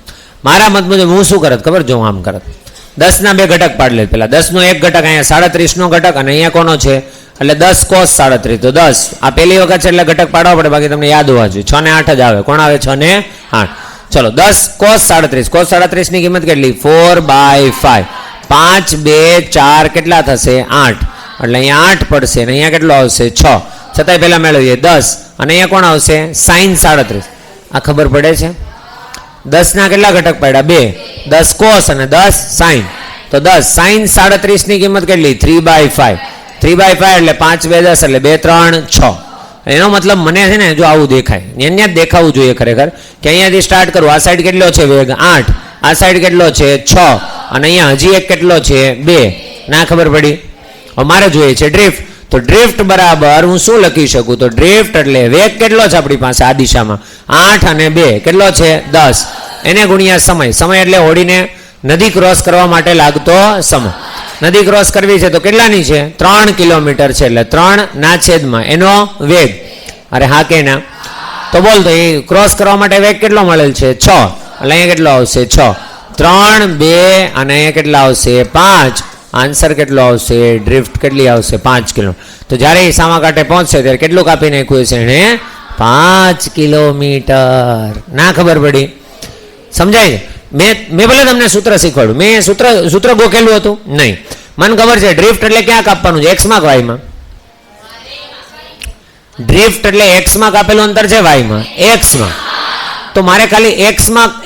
Speaker 1: મારા મત મુજબ હું શું કરત ખબર? જો આમ કરત. 10ના 2 ઘટક પાડી લે. પેલા 10નો એક ઘટક, અહીંયા 37નો ઘટક, અને અહીંયા કોનો છે? એટલે 10 cos 37. તો 10 આ પહેલી વખત છે એટલે ઘટક પાડવા પડે, બાકી તમને યાદ હોવા જોઈએ. 6 ને 8 જ આવે. કોણ આવે? 6 ને 8. ચલો 10 cos 37. cos 37 ની કિંમત કેટલી? 4/5. 5 2 4 કેટલા થશે? 8. એટલે અહીંયા 8 પડશે અને અહીંયા કેટલો આવશે? 6. છતાંય પહેલાં મેળવીએ 10 અને અહીંયા કોણ આવશે? સાઇન 37. આ ખબર પડે છે? 10ના કેટલા ઘટક પાડ્યા? 2. 10 કોસ અને 10 સાઇન. તો 10 સાઇન 37 ની કિંમત કેટલી? 3/5. 3/5 એટલે 5 2 10 એટલે 2 3 6. એનો મતલબ મને છે ને જો આવું દેખાય, અહીંયા જ દેખાવું જોઈએ ખરેખર કે અહીંયાથી સ્ટાર્ટ કરું. આ સાઈડ કેટલો છે વેગ? 8. આ સાઈડ કેટલો છે? 6. અને અહીંયા હજી એક કેટલો છે? 2. ના ખબર પડી? અમારે જોઈએ છે ડ્રિફ્ટ. તો ડ્રિફ્ટ બરાબર હું શું લખી શકું? તો ડ્રિફ્ટ એટલે વેગ કેટલો છે આપણી પાસે આ દિશામાં? 8 અને 2 કેટલો છે? 10. એને ગુણ્યા સમય. સમય એટલે હોડીને નદી ક્રોસ કરવા માટે લાગતો સમય. નદી ક્રોસ કરવી છે તો કેટલાની છે? 3 કિલોમીટર છે, એટલે 3/છેદમાં એનો વેગ. અરે હા કે ના? તો બોલ, તો એ ક્રોસ કરવા માટે વેગ કેટલો મળેલ છે? 6. એટલે અહીંયા કેટલો આવશે? 6. 3, 2 અને અહીંયા કેટલા આવશે? 5. આન્સર કેટલો આવશે? ડ્રિફ્ટ કેટલી આવશે? 5 કિલોમીટર. તો જ્યારે એ સામા કાંઠે પહોંચશે ત્યારે કેટલું કાપી નાખ્યું છે એણે? 5 કિલોમીટર. ના ખબર પડી? સમજાય? મેં ભલે તમને સૂત્ર શીખવાડ્યું, મેં સૂત્ર ગોખેલું હતું નહીં. મને ખબર છે ડ્રિફ્ટ એટલે ક્યાં કાપવાનું છે? એક્સમાં કે વાયમાં? ડ્રિફ્ટ એટલે એક્સમાં કાપેલું અંતર છે, વાયમાં? એક્સમાં. તો મારે ખાલી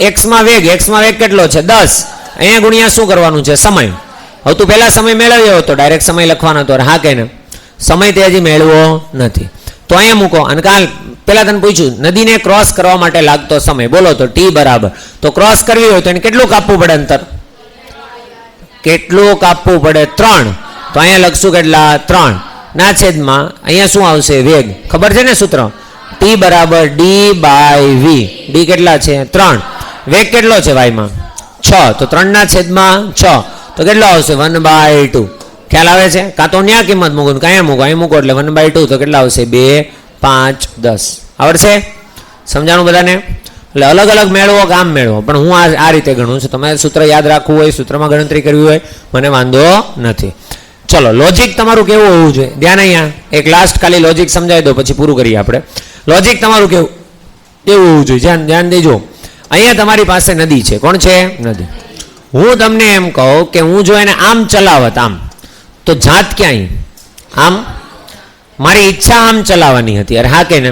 Speaker 1: એક્સમાં વેગ કેટલો છે? 10. અહીંયા ગુણ્યા શું કરવાનું છે? સમય. હવે તું પહેલા સમય મેળવ્યો હતો, ડાયરેક્ટ સમય લખવાનો હતો. હા કે ને? સમય તે હજી મેળવો નથી, તો અહીંયા મૂકો. અને કાલ પેલા તને પૂછ્યું નદીને ક્રોસ કરવા માટે લાગતો સમય, બોલો તો ટી બરાબર. તો ક્રોસ કરવી હોય તો એને કેટલું કાપવું પડે અંતર? કેટલું કાપવું પડે? 3. તો અહીંયા લખશું કેટલા? 3/છેદમાં અહીંયા શું આવશે? વેગ. ખબર છે ને સૂત્ર? ટી બરાબર D/V. ડી કેટલા છે? 3. વેગ કેટલો છે વાયમાં? 6. તો 3/6 તો કેટલો આવશે? 1/2. ખ્યાલ આવે છે? કાં તો ન્યા કિંમત મૂકો, કાંઈ મૂકો, અહીં મૂકો, એટલે 1/2 તો કેટલા આવશે? 2, 5, 10. આવડશે? સમજાણું બધાને? એટલે અલગ અલગ મેળવો કે આમ મેળવો, પણ હું આ રીતે ગણું છું. તમારે સૂત્ર યાદ રાખવું હોય, સૂત્રમાં ગણતરી કરવી હોય, મને વાંધો નથી. ચલો, લોજિક તમારું કેવું હોવું જોઈએ? ધ્યાન અહીંયા એક લાસ્ટ ખાલી લોજિક સમજાવી દો, પછી પૂરું કરીએ આપણે. લોજિક તમારું કેવું હોવું જોઈએ? ધ્યાન દેજો. અહીંયા તમારી પાસે નદી છે. કોણ છે? નદી. હું તમને એમ કહું કે હું જો એને આમ ચલાવત, આમ, તો જાત ક્યાંય આમ, મારી ઈચ્છા આમ ચલાવવાની હતી. અરે હા કે ને?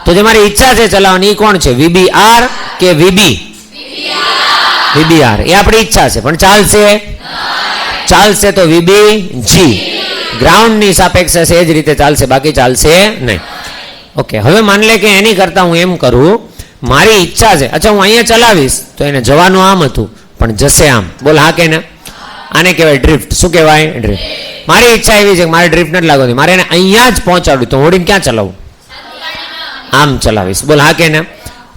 Speaker 1: તો જે મારી ઈચ્છા છે ચલાવવાની, એ કોણ છે? VBR કે VB? VBR એ આપણી ઈચ્છા છે, પણ ચાલશે તો VBG. ગ્રાઉન્ડની સાપેક્ષે છે, એ જ રીતે ચાલશે, બાકી ચાલશે નહીં. ઓકે, હવે માની લે કે એની કરતા હું એમ કરું, મારી ઈચ્છા છે, અચ્છા હું અહીંયા ચલાવીશ તો એને જવાનું આમ હતું, પણ જશે આમ. બોલ હા કે ના? આને કહેવાય ડ્રિફ્ટ. શું કહેવાય? ડ્રિફ્ટ. મારી ઈચ્છા એવી છે કે મારે ડ્રિફ્ટ નથી લાગવાની, મારે એને અહીંયા જ પહોંચાડવું, તો હોડીને ક્યાં ચલાવું? આમ ચલાવીશ. બોલ હા કે ના?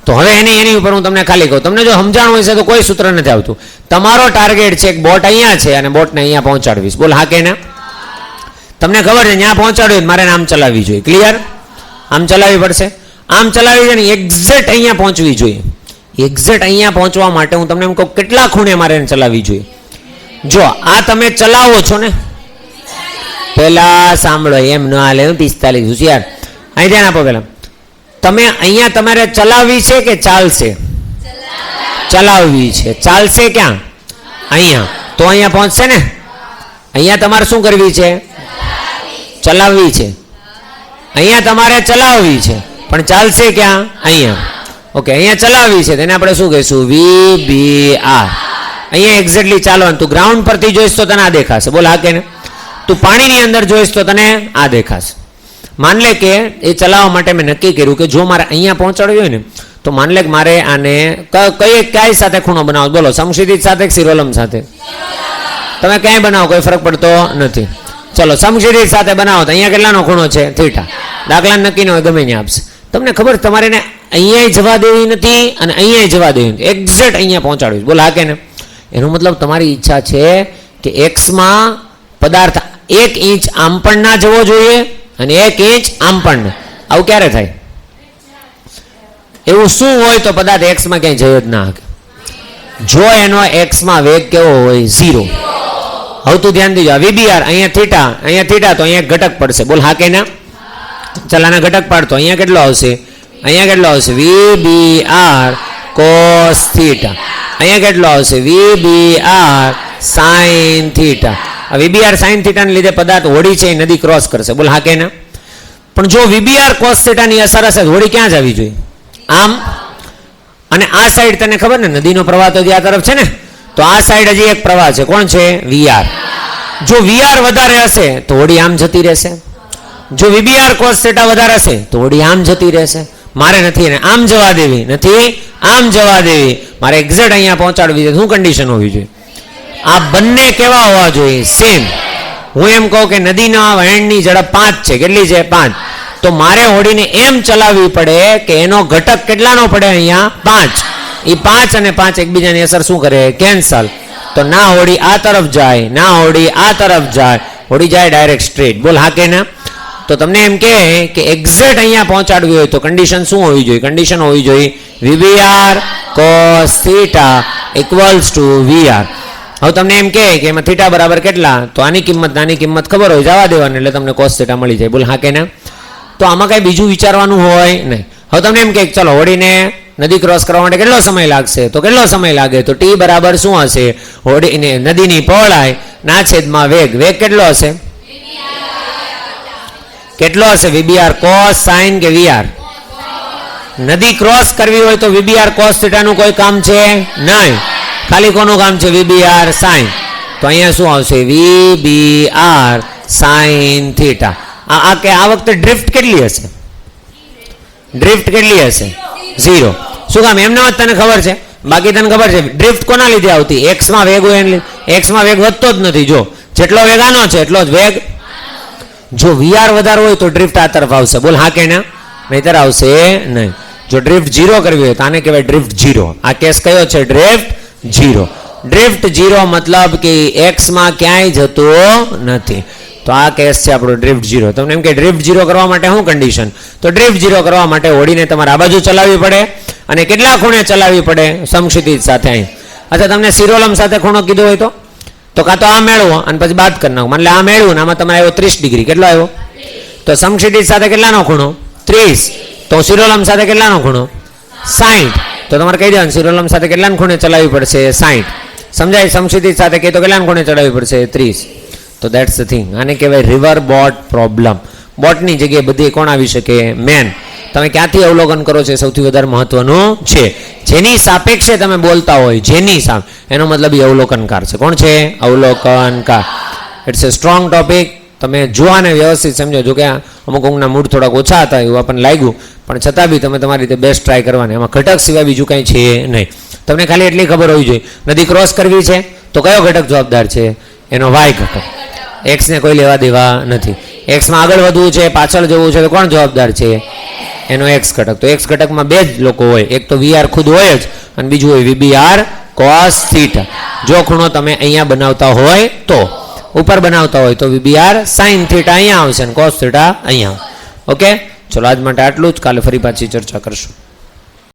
Speaker 1: તો હવે એની ઉપર હું તમને ખાલી કહું, તમને જો સમજાણું હશે તો કોઈ સૂત્ર નથી આવતું. તમારો ટાર્ગેટ છે એક બોટ અહીંયા છે અને બોટને અહીંયા પહોંચાડવીશ. બોલ હા કે ના? તમને ખબર છે ત્યાં પહોંચાડવી મારે આમ ચલાવવી જોઈએ. ક્લિયર? આમ ચલાવવી પડશે. આમ ચલાવવી છે ને એક્ઝેક્ટ અહીંયા પહોંચવી જોઈએ. એક્ઝેક્ટ અહીંયા પહોંચવા માટે હું તમને એમ કહું કેટલા ખૂણે મારે એને ચલાવવી જોઈએ. જો આ તમે ચલાવો છો ને, પેલા સાંભળો, એમ ન હાલે 45 હોશિયાર. અહીં ધ્યાન આપો. પેલા તમે અહીંયા તમારે ચલાવવી છે કે ચાલશે? ચલાવવી છે. ચાલશે ક્યાં? અહીંયા. તો અહીંયા પહોંચશે ને. અહીંયા તમારે શું કરવી છે? ચલાવવી છે. અહીંયા તમારે ચલાવવી છે, પણ ચાલશે ક્યાં? અહીંયા. ઓકે, અહીંયા ચલાવવી છે તેને આપણે શું કહીશું? VBR. અહીંયા એક્ઝેક્ટલી ચાલવાનું. તું ગ્રાઉન્ડ પરથી જોઈશ તો તને આ દેખાશે. બોલ હા કે ને? તું પાણીની અંદર જોઈશ તો તને આ દેખાશે. માન લે કે એ ચલાવવા માટે મેં નક્કી કર્યું કે જો મારે અહીંયા પહોંચાડવી હોય ને, તો માન લે કે મારે આને કઈ સાથે ખૂણો બનાવો? બોલો, સમક્ષિતિજ સાથે કે સિરોલમ સાથે? તમે ક્યાંય બનાવો, કોઈ ફરક પડતો નથી. ચલો, સમક્ષિતિજ સાથે બનાવો તો અહીંયા કેટલાનો ખૂણો છે? થીટા. દાખલા નક્કી ન હોય, ગમે ત્યાં આપશે. તમને ખબર તમારે એને અહીંયા જવા દેવી નથી અને અહીંયા જવા દેવી નથી, એક્ઝેક્ટ અહીંયા પહોંચાડવી. બોલ હા કે ને? એનો મતલબ તમારી ઈચ્છા છે કે એક્સમાં પદાર્થ 1 ઇંચ આમ પણ ના જવો જોઈએ અને 1 ઇંચ આમ પણ. આવું ક્યારે થાય? એવું શું હોય તો પદાર્થ એક્સમાં ક્યાંય જયો જ ના શકે? જો એનો એક્સમાં વેગ કેવો હોય? 0. હવે તું ધ્યાન દેજો, VBR અહીંયા થીટા તો અહીંયા ઘટક પડશે. બોલ હા કે ના? ચાલ આના ઘટક પાડતો. અહીંયા કેટલો આવશે? અહીંયા કેટલો આવશે? VBR cos theta. અહીંયા કેટલો આવશે? VBR sin theta. આ VBR sin થીટાને લીધે પદાર્થ હોડી છે એ નદી ક્રોસ કરશે. બોલ હા કે ના? પણ જો VBR cos થીટાની અસર હશે હોડી ક્યાં જ આવી જોઈએ? આમ. અને આ સાઈડ તને ખબર ને, નદીનો પ્રવાહ તો આ તરફ છે ને, તો આ સાઈડ હજી એક પ્રવાહ છે. કોણ છે? VR. જો VR વધારે હશે તો હોડી આમ જતી રહેશે. જો VBR cos થીટા વધારે હશે તો હોડી આમ જતી રહેશે. મારે નથી એને આમ જવા દેવી, નથી આમ જવા દેવી, મારે એક્ઝેક્ટ અહીંયા પહોંચાડવી છે. શું કન્ડિશન હોવી જોઈએ? આ બંને કેવા હોવા જોઈએ? સેમ. હું એમ કહું કે નદીના વહેણની ઝડપ 5 છે. કેટલી છે? 5. તો મારે હોડીને એમ ચલાવવી પડે કે એનો ઘટક કેટલાનો પડે? અહીંયા 5. એ 5 અને 5 એકબીજાની અસર શું કરે? કેન્સલ. તો ના હોડી આ તરફ જાય, ના હોડી આ તરફ જાય, હોડી જાય ડાયરેક્ટ સ્ટ્રેટ. બોલ હા કે ના? તો તમને એમ કે એક્ઝેક્ટ અહીંયા પહોંચાડવી હોય તો કન્ડિશન શું હોવી જોઈએ? કન્ડિશન હોવી જોઈએ VBR cos theta equals to VR. હવે તમને એમ કે એમાં થીટા બરાબર કેટલા? તો આની કિંમત ખબર હોય, જવા દેવાની, એટલે તમને cos થીટા મળી જાય. બોલ હા કે ના? તો આમાં કઈ બીજું વિચારવાનું હોય નહીં. હવે તમને એમ કે ચલો હોડીને નદી ક્રોસ કરવા માટે કેટલો સમય લાગશે? તો કેટલો સમય લાગે? તો T બરાબર શું હશે? હોડીને નદીની પહોળાઈ ના છેદમાં વેગ. વેગ કેટલો હશે? કેટલો હશે? VBR cos sin કે VR? નદી ક્રોસ કરવી હોય તો VBR cos થીટા નું કોઈ કામ છે નહીં, ખાલી કોનું કામ છે? VBR sin. તો અહીંયા શું આવશે? VBR sin theta. આ વખતે ડ્રિફ્ટ કેટલી હશે? ડ્રિફ્ટ કેટલી હશે? 0. શું કામ? એમને તને ખબર છે, બાકી તને ખબર છે ડ્રિફ્ટ કોના લીધે આવતી? x માં વેગ હોય એટલે. x માં વેગ વધતો જ નથી. જો જેટલો વેગ આનો છે એટલો જ વેગ. જો VR વધારે હોય તો ડ્રિફ્ટ આ તરફ આવશે. બોલ હા કે ના? નહીતર આવશે નહીં. જો ડ્રિફ્ટ 0 કરવી હોય તો આને કહેવાય ડ્રિફ્ટ 0. આ કેસ કયો છે? ડ્રિફ્ટ 0. ડ્રિફ્ટ 0 મતલબ કે x માં ક્યાંય જતો નથી. તો આ કેસ છે આપણો ડ્રિફ્ટ 0. તમને એમ કે ડ્રિફ્ટ 0 કરવા માટે શું કન્ડિશન? તો ડ્રિફ્ટ 0 કરવા માટે હોડીને તમારે આ બાજુ ચલાવવી પડે અને કેટલા ખૂણે ચલાવવી પડે? સમક્ષિતિજ સાથે. અહીં અચ્છા, તમને શિરોલંબ સાથે ખૂણો કીધો હોય તો કાં તો આ મેળવો અને પછી બાદ કરી નાખો. એટલે આ મેળવું ને આમાં તમારે આવ્યો 30 ડિગ્રી. કેટલો આવ્યો? તો સમક્ષિતિજ સાથે કેટલાનો ખૂણો? 30. તો શિરોલંબ સાથે કેટલાનો ખૂણો? 60. તો તમારે કહી દેવાનું શિરોલંબ સાથે કેટલાના ખૂણે ચલાવવી પડશે? 60. સમજાય? સમક્ષિતિજ સાથે કહી તો કેટલાના ખૂણે ચલાવવી પડશે? 30. તો દેટ્સ ધ થિંગ. આને કહેવાય રિવર બોટ પ્રોબ્લેમ. બોટની જગ્યાએ બધી કોણ આવી શકે? મેન. તમે ક્યાંથી અવલોકન કરો છો સૌથી વધારે મહત્વનું છે. જેની સાપેક્ષે તમે બોલતા હોય, જેની સામે, એનો મતલબ એ અવલોકનકાર છે. કોણ છે? અવલોકનકાર. It's a strong topic. તમે જોવાને વ્યવસ્થિત સમજો. જો કે અમુક અમુકના મૂડ થોડાક ઓછા હતા એવું આપણને લાગ્યું, પણ છતાં બી તમે તમારી રીતે બેસ્ટ ટ્રાય કરવાની. એમાં ઘટક સિવાય બીજું કંઈ છે નહીં. તમને ખાલી એટલી ખબર હોવી જોઈએ નદી ક્રોસ કરવી છે તો કયો ઘટક જવાબદાર છે? એનો y ઘટક. x ને કોઈ લેવા દેવા નથી. x માં આગળ વધવું છે, પાછળ જવું છે તો કોણ જવાબદાર છે? એનો x ઘટક. તો x ઘટકમાં બે જ લોકો હોય, એક તો VR ખુદ હોય જ અને બીજું હોય VBR cos થીટા. જો ખૂણો તમે અહીંયા બનાવતા હોય તો, ઉપર બનાવતા હોય તો VBR sin થીટા અહીંયા આવશે અને cos થીટા અહીંયા. ઓકે, ચલો આજ માટે આટલું જ. કાલે ફરી પાછી ચર્ચા કરશું.